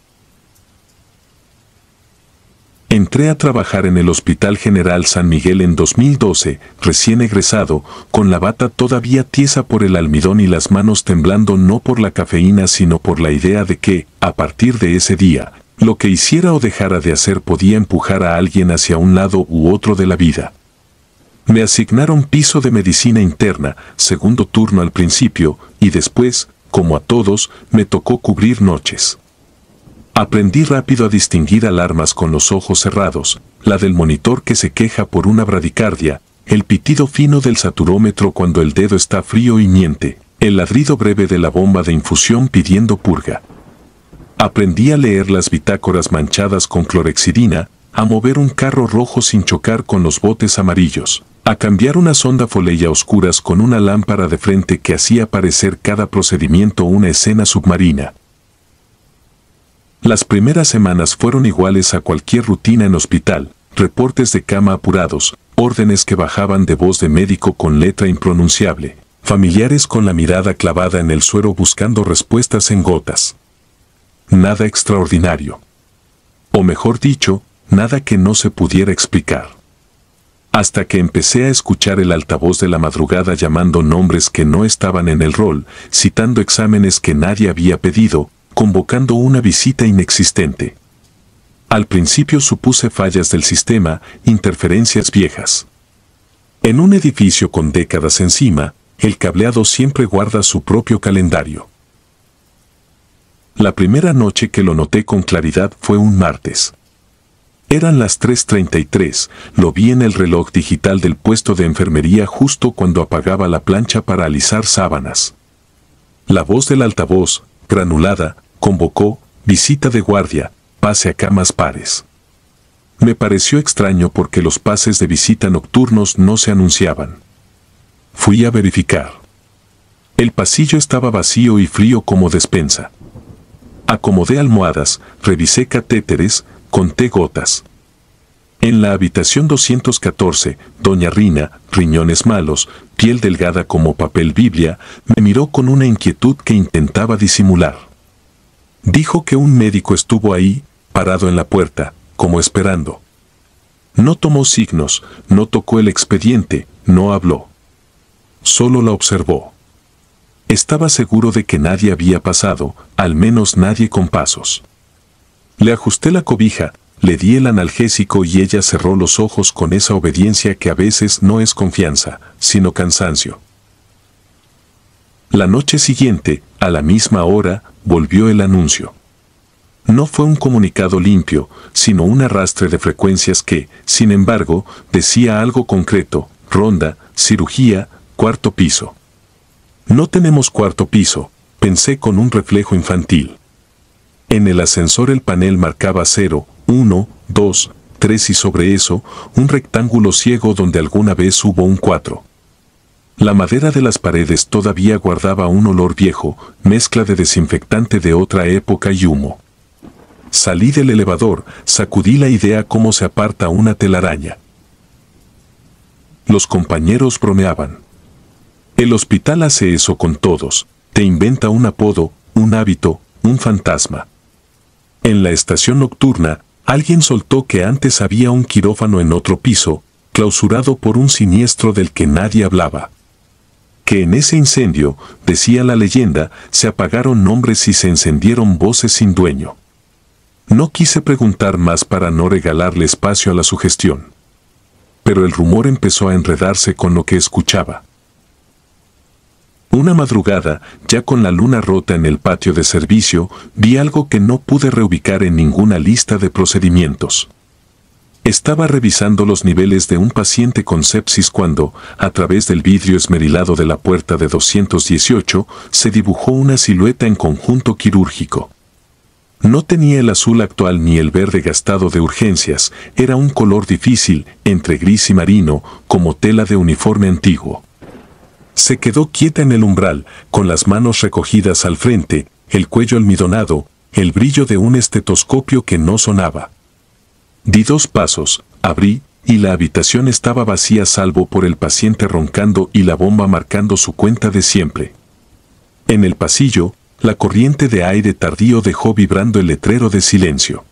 S1: Entré a trabajar en el Hospital General San Miguel en 2012, recién egresado, con la bata todavía tiesa por el almidón y las manos temblando no por la cafeína sino por la idea de que, a partir de ese día, lo que hiciera o dejara de hacer podía empujar a alguien hacia un lado u otro de la vida. Me asignaron piso de medicina interna, segundo turno al principio, y después, como a todos, me tocó cubrir noches. Aprendí rápido a distinguir alarmas con los ojos cerrados, la del monitor que se queja por una bradicardia, el pitido fino del saturómetro cuando el dedo está frío y miente, el ladrido breve de la bomba de infusión pidiendo purga. Aprendí a leer las bitácoras manchadas con clorhexidina, a mover un carro rojo sin chocar con los botes amarillos, a cambiar una sonda Foley a oscuras con una lámpara de frente que hacía parecer cada procedimiento una escena submarina. Las primeras semanas fueron iguales a cualquier rutina en hospital, reportes de cama apurados, órdenes que bajaban de voz de médico con letra impronunciable, familiares con la mirada clavada en el suero buscando respuestas en gotas. Nada extraordinario. O mejor dicho, nada que no se pudiera explicar. Hasta que empecé a escuchar el altavoz de la madrugada llamando nombres que no estaban en el rol, citando exámenes que nadie había pedido, convocando una visita inexistente. Al principio supuse fallas del sistema, interferencias viejas. En un edificio con décadas encima, el cableado siempre guarda su propio calendario. La primera noche que lo noté con claridad fue un martes. Eran las 3:33, lo vi en el reloj digital del puesto de enfermería justo cuando apagaba la plancha para alisar sábanas. La voz del altavoz, granulada, convocó, visita de guardia, pase a camas pares. Me pareció extraño porque los pases de visita nocturnos no se anunciaban. Fui a verificar. El pasillo estaba vacío y frío como despensa. Acomodé almohadas, revisé catéteres, conté gotas. En la habitación 214, doña Rina, riñones malos, piel delgada como papel Biblia, me miró con una inquietud que intentaba disimular. Dijo que un médico estuvo ahí, parado en la puerta, como esperando. No tomó signos, no tocó el expediente, no habló. Solo la observó. Estaba seguro de que nadie había pasado, al menos nadie con pasos. Le ajusté la cobija, le di el analgésico y ella cerró los ojos con esa obediencia que a veces no es confianza, sino cansancio. La noche siguiente, a la misma hora, volvió el anuncio. No fue un comunicado limpio, sino un arrastre de frecuencias que, sin embargo, decía algo concreto: ronda, cirugía, cuarto piso. No tenemos cuarto piso, pensé con un reflejo infantil. En el ascensor el panel marcaba 0, 1, 2, 3 y sobre eso, un rectángulo ciego donde alguna vez hubo un 4. La madera de las paredes todavía guardaba un olor viejo, mezcla de desinfectante de otra época y humo. Salí del elevador, sacudí la idea cómo se aparta una telaraña. Los compañeros bromeaban. El hospital hace eso con todos, te inventa un apodo, un hábito, un fantasma. En la estación nocturna, alguien soltó que antes había un quirófano en otro piso, clausurado por un siniestro del que nadie hablaba. Que en ese incendio, decía la leyenda, se apagaron nombres y se encendieron voces sin dueño. No quise preguntar más para no regalarle espacio a la sugestión. Pero el rumor empezó a enredarse con lo que escuchaba. Una madrugada, ya con la luna rota en el patio de servicio, vi algo que no pude reubicar en ninguna lista de procedimientos. Estaba revisando los niveles de un paciente con sepsis cuando, a través del vidrio esmerilado de la puerta de 218, se dibujó una silueta en conjunto quirúrgico. No tenía el azul actual ni el verde gastado de urgencias, era un color difícil, entre gris y marino, como tela de uniforme antiguo. Se quedó quieta en el umbral, con las manos recogidas al frente, el cuello almidonado, el brillo de un estetoscopio que no sonaba. Di 2 pasos, abrí, y la habitación estaba vacía salvo por el paciente roncando y la bomba marcando su cuenta de siempre. En el pasillo, la corriente de aire tardío dejó vibrando el letrero de silencio.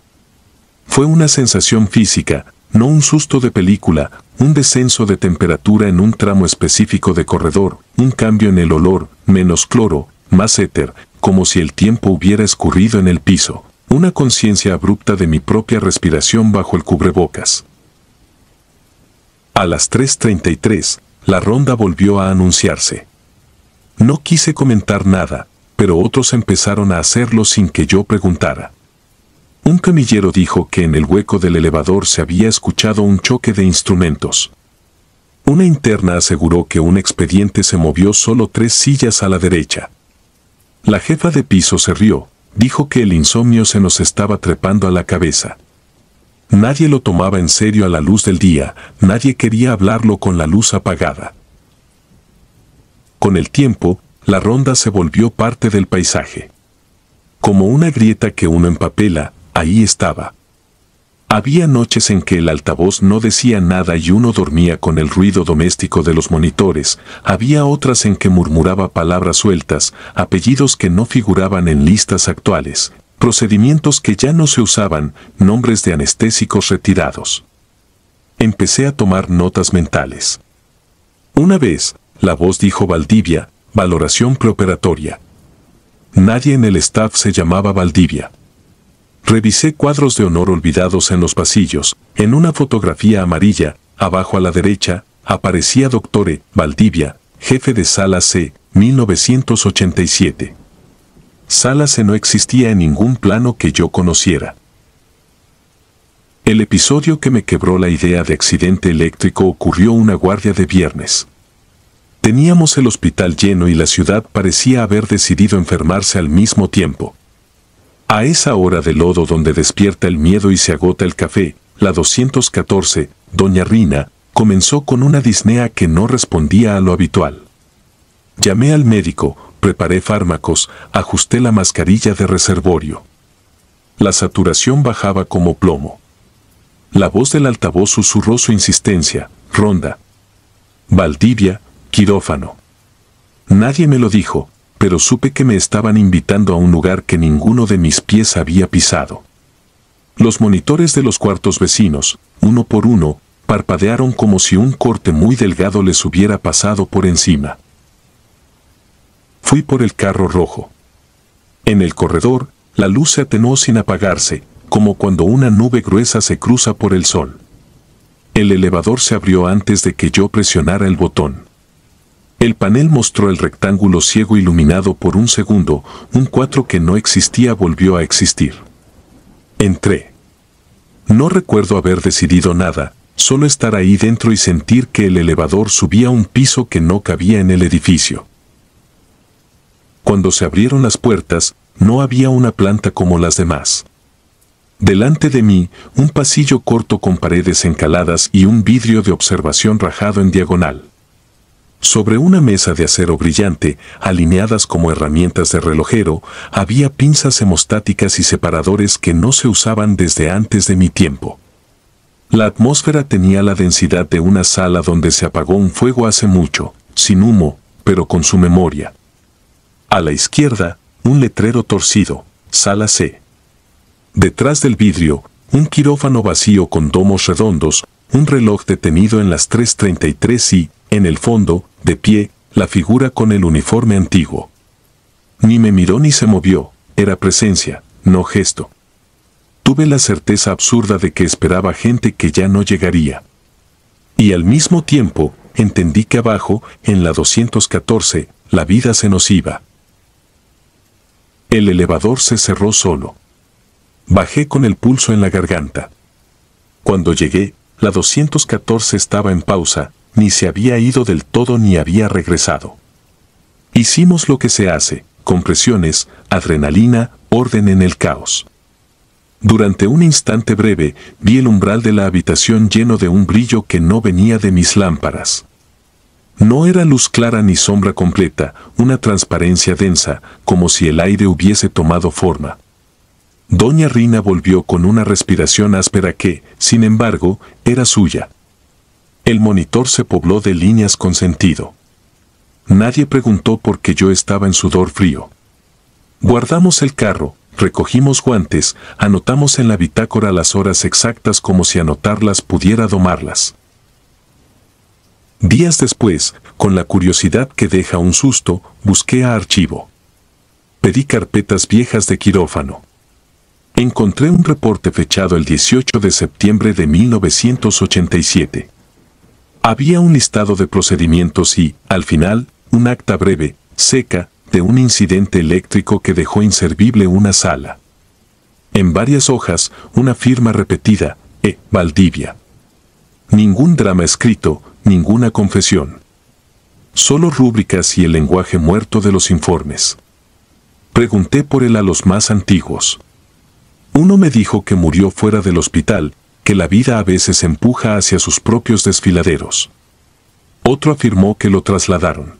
S1: Fue una sensación física, no un susto de película, un descenso de temperatura en un tramo específico de corredor, un cambio en el olor, menos cloro, más éter, como si el tiempo hubiera escurrido en el piso, una conciencia abrupta de mi propia respiración bajo el cubrebocas. A las 3:33, la ronda volvió a anunciarse. No quise comentar nada, pero otros empezaron a hacerlo sin que yo preguntara. Un camillero dijo que en el hueco del elevador se había escuchado un choque de instrumentos. Una interna aseguró que un expediente se movió solo 3 sillas a la derecha. La jefa de piso se rió, dijo que el insomnio se nos estaba trepando a la cabeza. Nadie lo tomaba en serio a la luz del día, nadie quería hablarlo con la luz apagada. Con el tiempo, la ronda se volvió parte del paisaje. Como una grieta que uno empapela, ahí estaba. Había noches en que el altavoz no decía nada y uno dormía con el ruido doméstico de los monitores, había otras en que murmuraba palabras sueltas, apellidos que no figuraban en listas actuales, procedimientos que ya no se usaban, nombres de anestésicos retirados. Empecé a tomar notas mentales. Una vez, la voz dijo Valdivia, valoración preoperatoria. Nadie en el staff se llamaba Valdivia. Revisé cuadros de honor olvidados en los pasillos. En una fotografía amarilla, abajo a la derecha, aparecía Dr. Valdivia, jefe de Sala C, 1987. Sala C no existía en ningún plano que yo conociera. El episodio que me quebró la idea de accidente eléctrico ocurrió una guardia de viernes. Teníamos el hospital lleno y la ciudad parecía haber decidido enfermarse al mismo tiempo. A esa hora de lodo donde despierta el miedo y se agota el café, la 214, doña Rina, comenzó con una disnea que no respondía a lo habitual. Llamé al médico, preparé fármacos, ajusté la mascarilla de reservorio. La saturación bajaba como plomo. La voz del altavoz susurró su insistencia, ronda. Valdivia, quirófano. Nadie me lo dijo, pero supe que me estaban invitando a un lugar que ninguno de mis pies había pisado. Los monitores de los cuartos vecinos, uno por uno, parpadearon como si un corte muy delgado les hubiera pasado por encima. Fui por el carro rojo. En el corredor, la luz se atenuó sin apagarse, como cuando una nube gruesa se cruza por el sol. El elevador se abrió antes de que yo presionara el botón. El panel mostró el rectángulo ciego iluminado por un segundo, un 4 que no existía volvió a existir. Entré. No recuerdo haber decidido nada, solo estar ahí dentro y sentir que el elevador subía un piso que no cabía en el edificio. Cuando se abrieron las puertas, no había una planta como las demás. Delante de mí, un pasillo corto con paredes encaladas y un vidrio de observación rajado en diagonal. Sobre una mesa de acero brillante, alineadas como herramientas de relojero, había pinzas hemostáticas y separadores que no se usaban desde antes de mi tiempo. La atmósfera tenía la densidad de una sala donde se apagó un fuego hace mucho, sin humo, pero con su memoria. A la izquierda, un letrero torcido, Sala C. Detrás del vidrio, un quirófano vacío con domos redondos, un reloj detenido en las 3:33 y, en el fondo, de pie, la figura con el uniforme antiguo. Ni me miró ni se movió, era presencia, no gesto. Tuve la certeza absurda de que esperaba gente que ya no llegaría. Y al mismo tiempo, entendí que abajo, en la 214, la vida se nos iba. El elevador se cerró solo. Bajé con el pulso en la garganta. Cuando llegué, la 214 estaba en pausa, ni se había ido del todo ni había regresado. Hicimos lo que se hace, compresiones, adrenalina, orden en el caos. Durante un instante breve, vi el umbral de la habitación lleno de un brillo que no venía de mis lámparas. No era luz clara ni sombra completa, una transparencia densa, como si el aire hubiese tomado forma. Doña Rina volvió con una respiración áspera que, sin embargo, era suya. El monitor se pobló de líneas con sentido. Nadie preguntó por qué yo estaba en sudor frío. Guardamos el carro, recogimos guantes, anotamos en la bitácora las horas exactas como si anotarlas pudiera domarlas. Días después, con la curiosidad que deja un susto, busqué a archivo. Pedí carpetas viejas de quirófano. Encontré un reporte fechado el 18 de septiembre de 1987. Había un listado de procedimientos y, al final, un acta breve, seca, de un incidente eléctrico que dejó inservible una sala. En varias hojas, una firma repetida, Valdivia. Ningún drama escrito, ninguna confesión. Solo rúbricas y el lenguaje muerto de los informes. Pregunté por él a los más antiguos. Uno me dijo que murió fuera del hospital, que la vida a veces empuja hacia sus propios desfiladeros. Otro afirmó que lo trasladaron.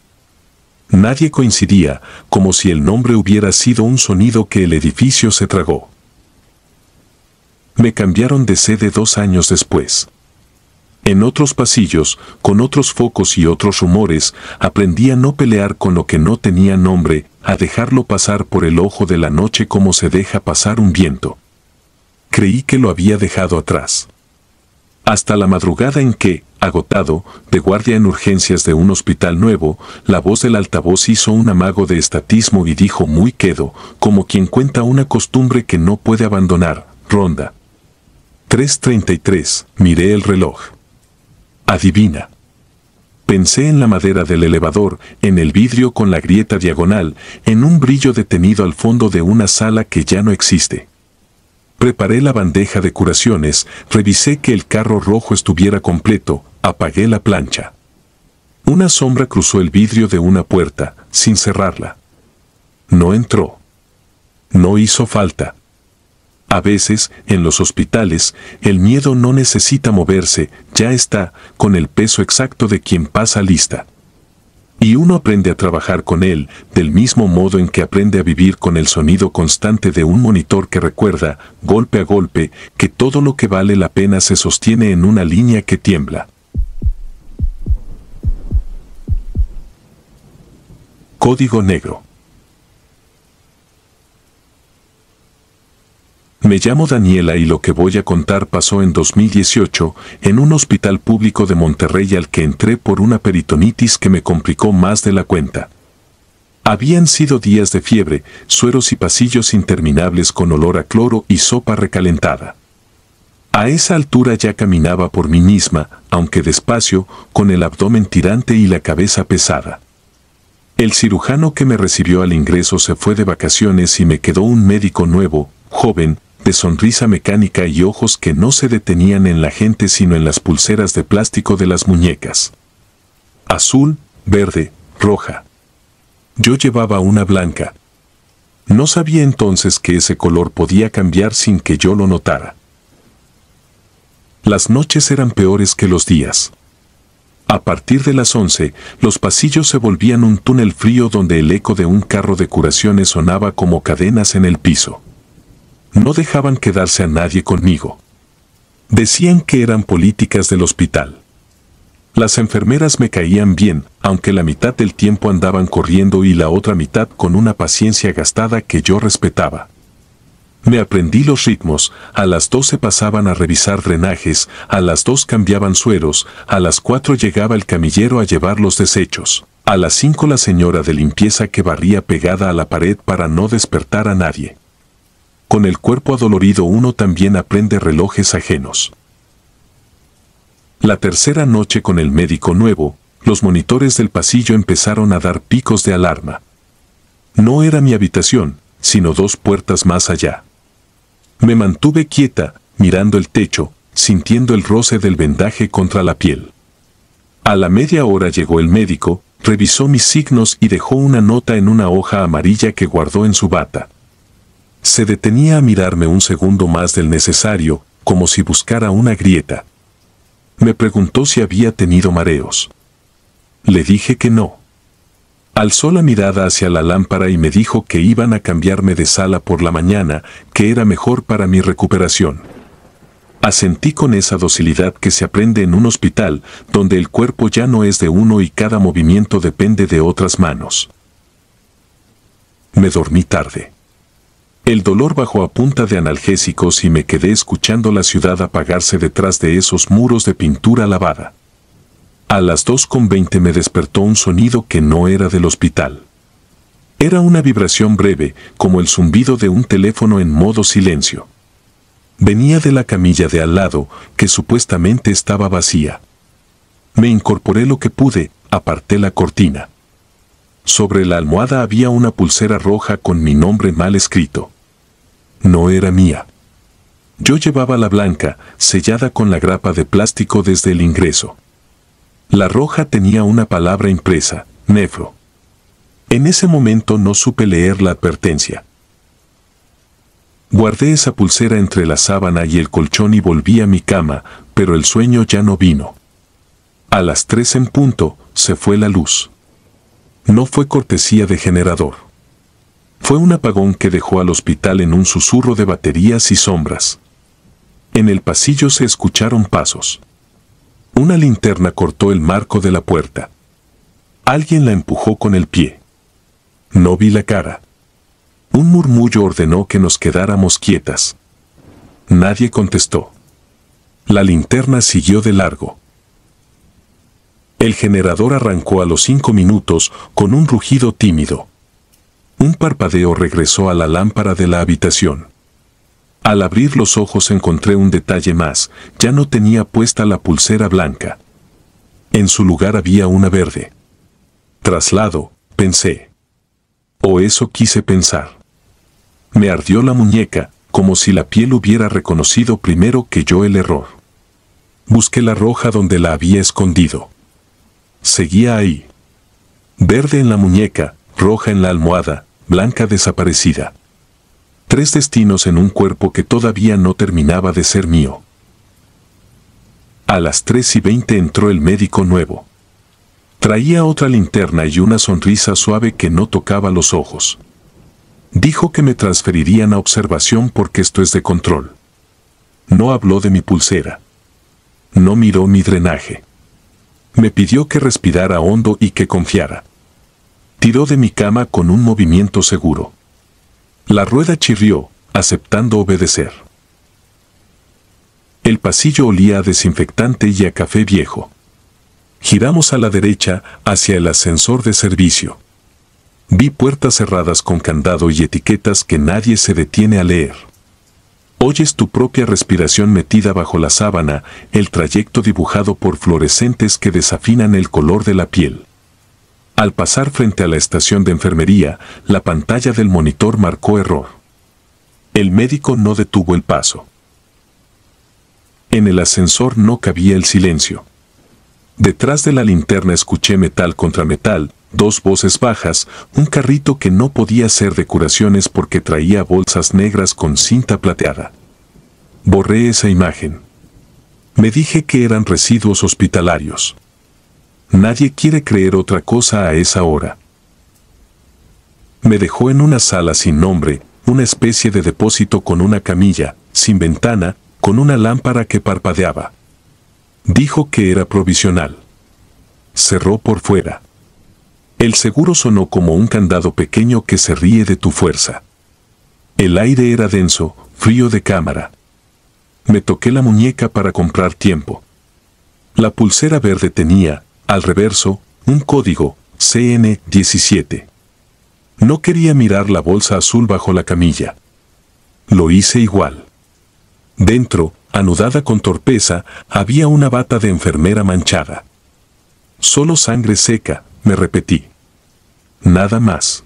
S1: Nadie coincidía, como si el nombre hubiera sido un sonido que el edificio se tragó. Me cambiaron de sede 2 años después. En otros pasillos, con otros focos y otros rumores, aprendí a no pelear con lo que no tenía nombre, a dejarlo pasar por el ojo de la noche como se deja pasar un viento. Creí que lo había dejado atrás. Hasta la madrugada en que, agotado, de guardia en urgencias de un hospital nuevo, la voz del altavoz hizo un amago de estatismo y dijo muy quedo, como quien cuenta una costumbre que no puede abandonar: ronda 3:33, miré el reloj. Adivina. Pensé en la madera del elevador, en el vidrio con la grieta diagonal, en un brillo detenido al fondo de una sala que ya no existe. Preparé la bandeja de curaciones, revisé que el carro rojo estuviera completo, apagué la plancha. Una sombra cruzó el vidrio de una puerta, sin cerrarla. No entró. No hizo falta. A veces, en los hospitales, el miedo no necesita moverse, ya está, con el peso exacto de quien pasa lista. Y uno aprende a trabajar con él, del mismo modo en que aprende a vivir con el sonido constante de un monitor que recuerda, golpe a golpe, que todo lo que vale la pena se sostiene en una línea que tiembla. Código negro. Me llamo Daniela y lo que voy a contar pasó en 2018, en un hospital público de Monterrey al que entré por una peritonitis que me complicó más de la cuenta. Habían sido días de fiebre, sueros y pasillos interminables con olor a cloro y sopa recalentada. A esa altura ya caminaba por mí misma, aunque despacio, con el abdomen tirante y la cabeza pesada. El cirujano que me recibió al ingreso se fue de vacaciones y me quedó un médico nuevo, joven, de sonrisa mecánica y ojos que no se detenían en la gente sino en las pulseras de plástico de las muñecas. Azul, verde, roja. Yo llevaba una blanca. No sabía entonces que ese color podía cambiar sin que yo lo notara. Las noches eran peores que los días. A partir de las 11, los pasillos se volvían un túnel frío donde el eco de un carro de curaciones sonaba como cadenas en el piso. No dejaban quedarse a nadie conmigo. Decían que eran políticas del hospital. Las enfermeras me caían bien, aunque la mitad del tiempo andaban corriendo y la otra mitad con una paciencia gastada que yo respetaba. Me aprendí los ritmos: a las 12 pasaban a revisar drenajes, a las 2 cambiaban sueros, a las 4 llegaba el camillero a llevar los desechos, a las 5 la señora de limpieza que barría pegada a la pared para no despertar a nadie. Con el cuerpo adolorido uno también aprende relojes ajenos. La tercera noche con el médico nuevo, los monitores del pasillo empezaron a dar picos de alarma. No era mi habitación, sino 2 puertas más allá. Me mantuve quieta, mirando el techo, sintiendo el roce del vendaje contra la piel. A la media hora llegó el médico, revisó mis signos y dejó una nota en una hoja amarilla que guardó en su bata. Se detenía a mirarme un segundo más del necesario, como si buscara una grieta. Me preguntó si había tenido mareos. Le dije que no. Alzó la mirada hacia la lámpara y me dijo que iban a cambiarme de sala por la mañana, que era mejor para mi recuperación. Asentí con esa docilidad que se aprende en un hospital, donde el cuerpo ya no es de uno y cada movimiento depende de otras manos. Me dormí tarde. El dolor bajó a punta de analgésicos y me quedé escuchando la ciudad apagarse detrás de esos muros de pintura lavada. A las 2:20 me despertó un sonido que no era del hospital. Era una vibración breve, como el zumbido de un teléfono en modo silencio. Venía de la camilla de al lado, que supuestamente estaba vacía. Me incorporé lo que pude, aparté la cortina. Sobre la almohada había una pulsera roja con mi nombre mal escrito. No era mía. Yo llevaba la blanca, sellada con la grapa de plástico desde el ingreso. La roja tenía una palabra impresa: nefro. En ese momento no supe leer la advertencia. Guardé esa pulsera entre la sábana y el colchón y volví a mi cama, pero el sueño ya no vino. A las 3 en punto, se fue la luz. No fue cortesía de generador. Fue un apagón que dejó al hospital en un susurro de baterías y sombras. En el pasillo se escucharon pasos. Una linterna cortó el marco de la puerta. Alguien la empujó con el pie. No vi la cara. Un murmullo ordenó que nos quedáramos quietas. Nadie contestó. La linterna siguió de largo. El generador arrancó a los 5 minutos con un rugido tímido. Un parpadeo regresó a la lámpara de la habitación. Al abrir los ojos encontré un detalle más, ya no tenía puesta la pulsera blanca. En su lugar había una verde. Traslado, pensé. O eso quise pensar. Me ardió la muñeca, como si la piel hubiera reconocido primero que yo el error. Busqué la roja donde la había escondido. Seguía ahí. Verde en la muñeca, roja en la almohada, blanca desaparecida. 3 destinos en un cuerpo que todavía no terminaba de ser mío. A las 3:20 entró el médico nuevo. Traía otra linterna y una sonrisa suave que no tocaba los ojos. Dijo que me transferirían a observación porque esto es de control. No habló de mi pulsera. No miró mi drenaje. Me pidió que respirara hondo y que confiara. Tiró de mi cama con un movimiento seguro. La rueda chirrió, aceptando obedecer. El pasillo olía a desinfectante y a café viejo. Giramos a la derecha, hacia el ascensor de servicio. Vi puertas cerradas con candado y etiquetas que nadie se detiene a leer. Oyes tu propia respiración metida bajo la sábana, el trayecto dibujado por fluorescentes que desafinan el color de la piel. Al pasar frente a la estación de enfermería, la pantalla del monitor marcó error. El médico no detuvo el paso. En el ascensor no cabía el silencio. Detrás de la linterna escuché metal contra metal, 2 voces bajas, un carrito que no podía ser de curaciones porque traía bolsas negras con cinta plateada. Borré esa imagen. Me dije que eran residuos hospitalarios. Nadie quiere creer otra cosa a esa hora. Me dejó en una sala sin nombre, una especie de depósito con una camilla, sin ventana, con una lámpara que parpadeaba. Dijo que era provisional. Cerró por fuera. El seguro sonó como un candado pequeño que se ríe de tu fuerza. El aire era denso, frío de cámara. Me toqué la muñeca para comprar tiempo. La pulsera verde tenía, al reverso, un código, CN17. No quería mirar la bolsa azul bajo la camilla. Lo hice igual. Dentro, anudada con torpeza, había una bata de enfermera manchada. Solo sangre seca, me repetí. Nada más.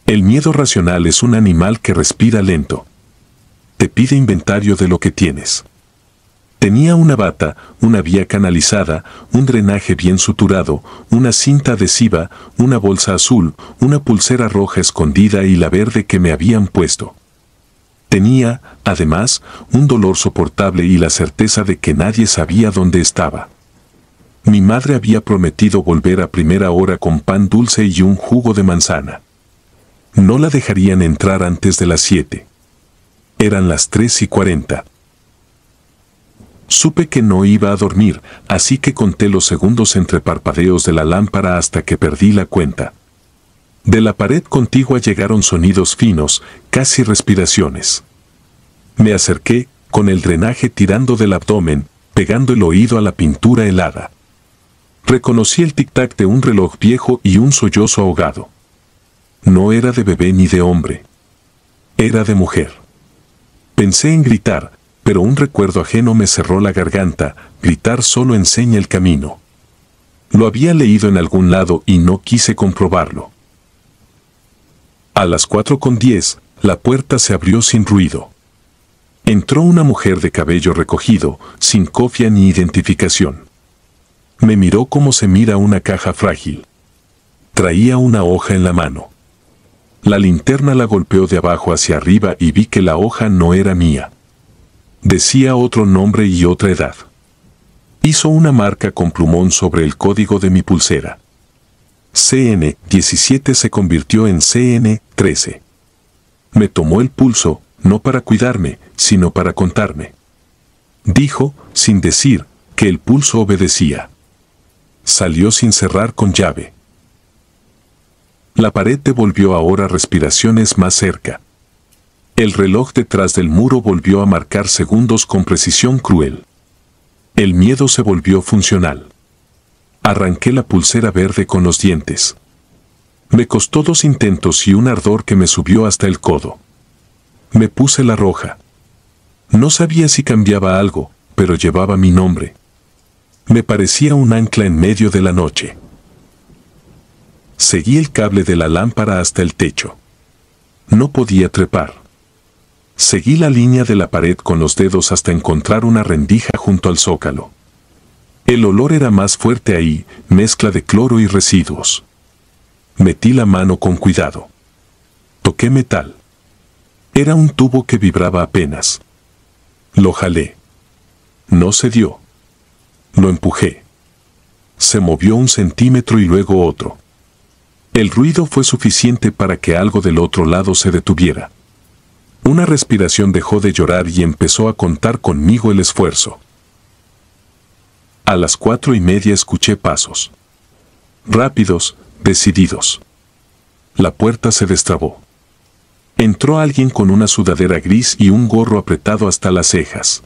S1: El miedo racional es un animal que respira lento. Te pide inventario de lo que tienes. Tenía una bata, una vía canalizada, un drenaje bien suturado, una cinta adhesiva, una bolsa azul, una pulsera roja escondida y la verde que me habían puesto. Tenía, además, un dolor soportable y la certeza de que nadie sabía dónde estaba. Mi madre había prometido volver a primera hora con pan dulce y un jugo de manzana. No la dejarían entrar antes de las 7. Eran las 3:40. Supe que no iba a dormir, así que conté los segundos entre parpadeos de la lámpara hasta que perdí la cuenta. De la pared contigua llegaron sonidos finos, casi respiraciones. Me acerqué, con el drenaje tirando del abdomen, pegando el oído a la pintura helada. Reconocí el tic-tac de un reloj viejo y un sollozo ahogado. No era de bebé ni de hombre. Era de mujer. Pensé en gritar, pero un recuerdo ajeno me cerró la garganta. Gritar solo enseña el camino. Lo había leído en algún lado y no quise comprobarlo. A las 4:10, la puerta se abrió sin ruido. Entró una mujer de cabello recogido, sin cofia ni identificación. Me miró como se mira una caja frágil. Traía una hoja en la mano. La linterna la golpeó de abajo hacia arriba y vi que la hoja no era mía. Decía otro nombre y otra edad. Hizo una marca con plumón sobre el código de mi pulsera. CN17 se convirtió en CN13. Me tomó el pulso, no para cuidarme, sino para contarme. Dijo, sin decir, que el pulso obedecía. Salió sin cerrar con llave. La pared devolvió ahora respiraciones más cerca. El reloj detrás del muro volvió a marcar segundos con precisión cruel. El miedo se volvió funcional. Arranqué la pulsera verde con los dientes. Me costó 2 intentos y un ardor que me subió hasta el codo. Me puse la roja. No sabía si cambiaba algo, pero llevaba mi nombre. Me parecía un ancla en medio de la noche. Seguí el cable de la lámpara hasta el techo. No podía trepar. Seguí la línea de la pared con los dedos hasta encontrar una rendija junto al zócalo. El olor era más fuerte ahí, mezcla de cloro y residuos. Metí la mano con cuidado. Toqué metal. Era un tubo que vibraba apenas. Lo jalé. No cedió. Lo empujé. Se movió 1 centímetro y luego otro. El ruido fue suficiente para que algo del otro lado se detuviera. Una respiración dejó de llorar y empezó a contar conmigo el esfuerzo. A las 4:30 escuché pasos. Rápidos, decididos. La puerta se destrabó. Entró alguien con una sudadera gris y un gorro apretado hasta las cejas.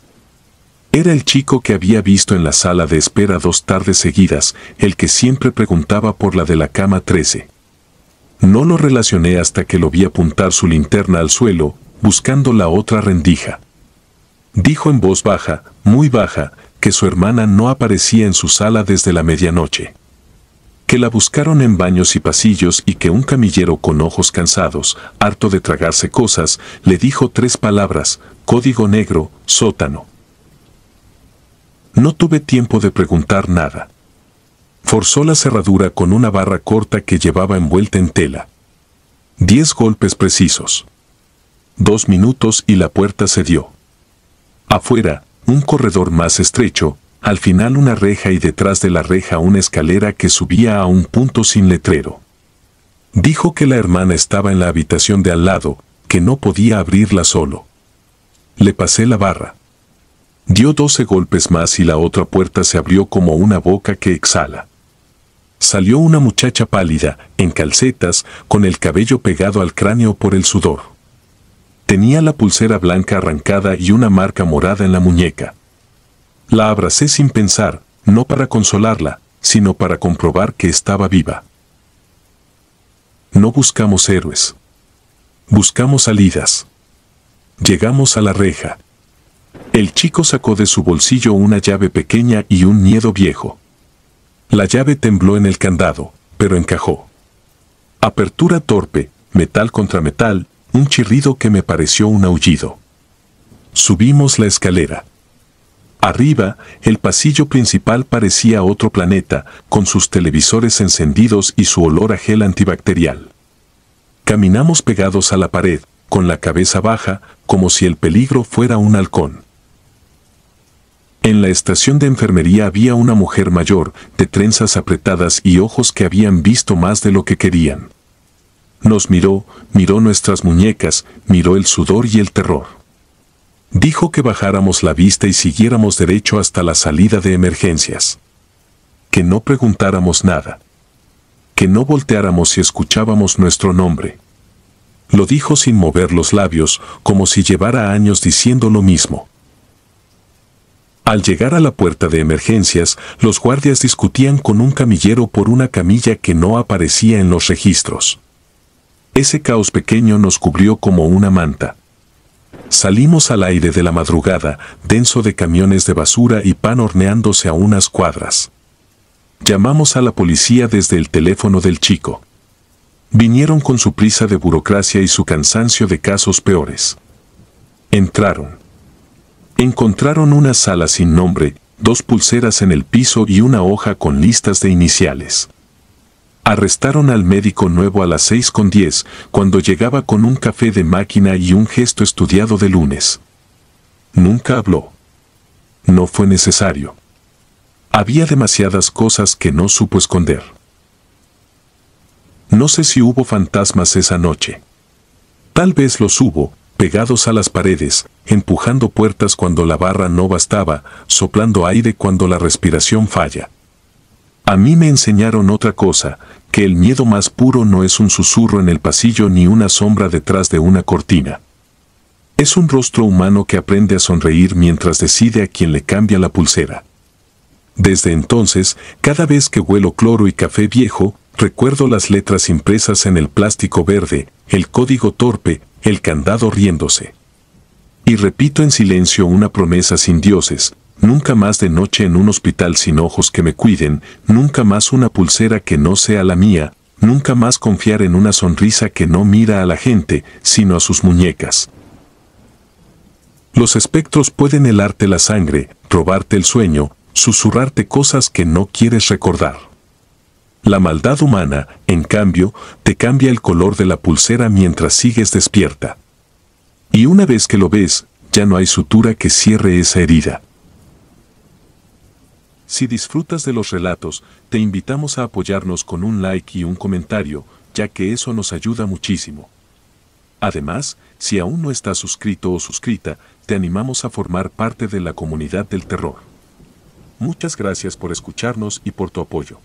S1: Era el chico que había visto en la sala de espera 2 tardes seguidas, el que siempre preguntaba por la de la cama 13. No lo relacioné hasta que lo vi apuntar su linterna al suelo, buscando la otra rendija. Dijo en voz baja, muy baja, que su hermana no aparecía en su sala desde la medianoche. Que la buscaron en baños y pasillos y que un camillero con ojos cansados, harto de tragarse cosas, le dijo 3 palabras: código negro, sótano. No tuve tiempo de preguntar nada. Forzó la cerradura con una barra corta que llevaba envuelta en tela. 10 golpes precisos. 2 minutos y la puerta cedió. Afuera, un corredor más estrecho, al final una reja y detrás de la reja una escalera que subía a un punto sin letrero. Dijo que la hermana estaba en la habitación de al lado, que no podía abrirla solo. Le pasé la barra. Dio 12 golpes más y la otra puerta se abrió como una boca que exhala. Salió una muchacha pálida, en calcetas, con el cabello pegado al cráneo por el sudor. Tenía la pulsera blanca arrancada y una marca morada en la muñeca. La abracé sin pensar, no para consolarla, sino para comprobar que estaba viva. No buscamos héroes. Buscamos salidas. Llegamos a la reja. El chico sacó de su bolsillo una llave pequeña y un miedo viejo. La llave tembló en el candado, pero encajó. Apertura torpe, metal contra metal, un chirrido que me pareció un aullido. Subimos la escalera. Arriba, el pasillo principal parecía otro planeta, con sus televisores encendidos y su olor a gel antibacterial. Caminamos pegados a la pared, con la cabeza baja, como si el peligro fuera un halcón. En la estación de enfermería había una mujer mayor, de trenzas apretadas y ojos que habían visto más de lo que querían. Nos miró, miró nuestras muñecas, miró el sudor y el terror. Dijo que bajáramos la vista y siguiéramos derecho hasta la salida de emergencias. Que no preguntáramos nada. Que no volteáramos si escuchábamos nuestro nombre. Lo dijo sin mover los labios, como si llevara años diciendo lo mismo. Al llegar a la puerta de emergencias, los guardias discutían con un camillero por una camilla que no aparecía en los registros. Ese caos pequeño nos cubrió como una manta. Salimos al aire de la madrugada, denso de camiones de basura y pan horneándose a unas cuadras. Llamamos a la policía desde el teléfono del chico. Vinieron con su prisa de burocracia y su cansancio de casos peores. Entraron. Encontraron una sala sin nombre, 2 pulseras en el piso y una hoja con listas de iniciales. Arrestaron al médico nuevo a las 6:10, cuando llegaba con un café de máquina y un gesto estudiado de lunes. Nunca habló. No fue necesario. Había demasiadas cosas que no supo esconder. No sé si hubo fantasmas esa noche. Tal vez los hubo, pegados a las paredes, empujando puertas cuando la barra no bastaba, soplando aire cuando la respiración falla. A mí me enseñaron otra cosa, que el miedo más puro no es un susurro en el pasillo ni una sombra detrás de una cortina. Es un rostro humano que aprende a sonreír mientras decide a quién le cambia la pulsera. Desde entonces, cada vez que huelo cloro y café viejo, recuerdo las letras impresas en el plástico verde, el código torpe, el candado riéndose. Y repito en silencio una promesa sin dioses: nunca más de noche en un hospital sin ojos que me cuiden, nunca más una pulsera que no sea la mía, nunca más confiar en una sonrisa que no mira a la gente, sino a sus muñecas. Los espectros pueden helarte la sangre, robarte el sueño, susurrarte cosas que no quieres recordar. La maldad humana, en cambio, te cambia el color de la pulsera mientras sigues despierta. Y una vez que lo ves, ya no hay sutura que cierre esa herida. Si disfrutas de los relatos, te invitamos a apoyarnos con un like y un comentario, ya que eso nos ayuda muchísimo. Además, si aún no estás suscrito o suscrita, te animamos a formar parte de la comunidad del terror. Muchas gracias por escucharnos y por tu apoyo.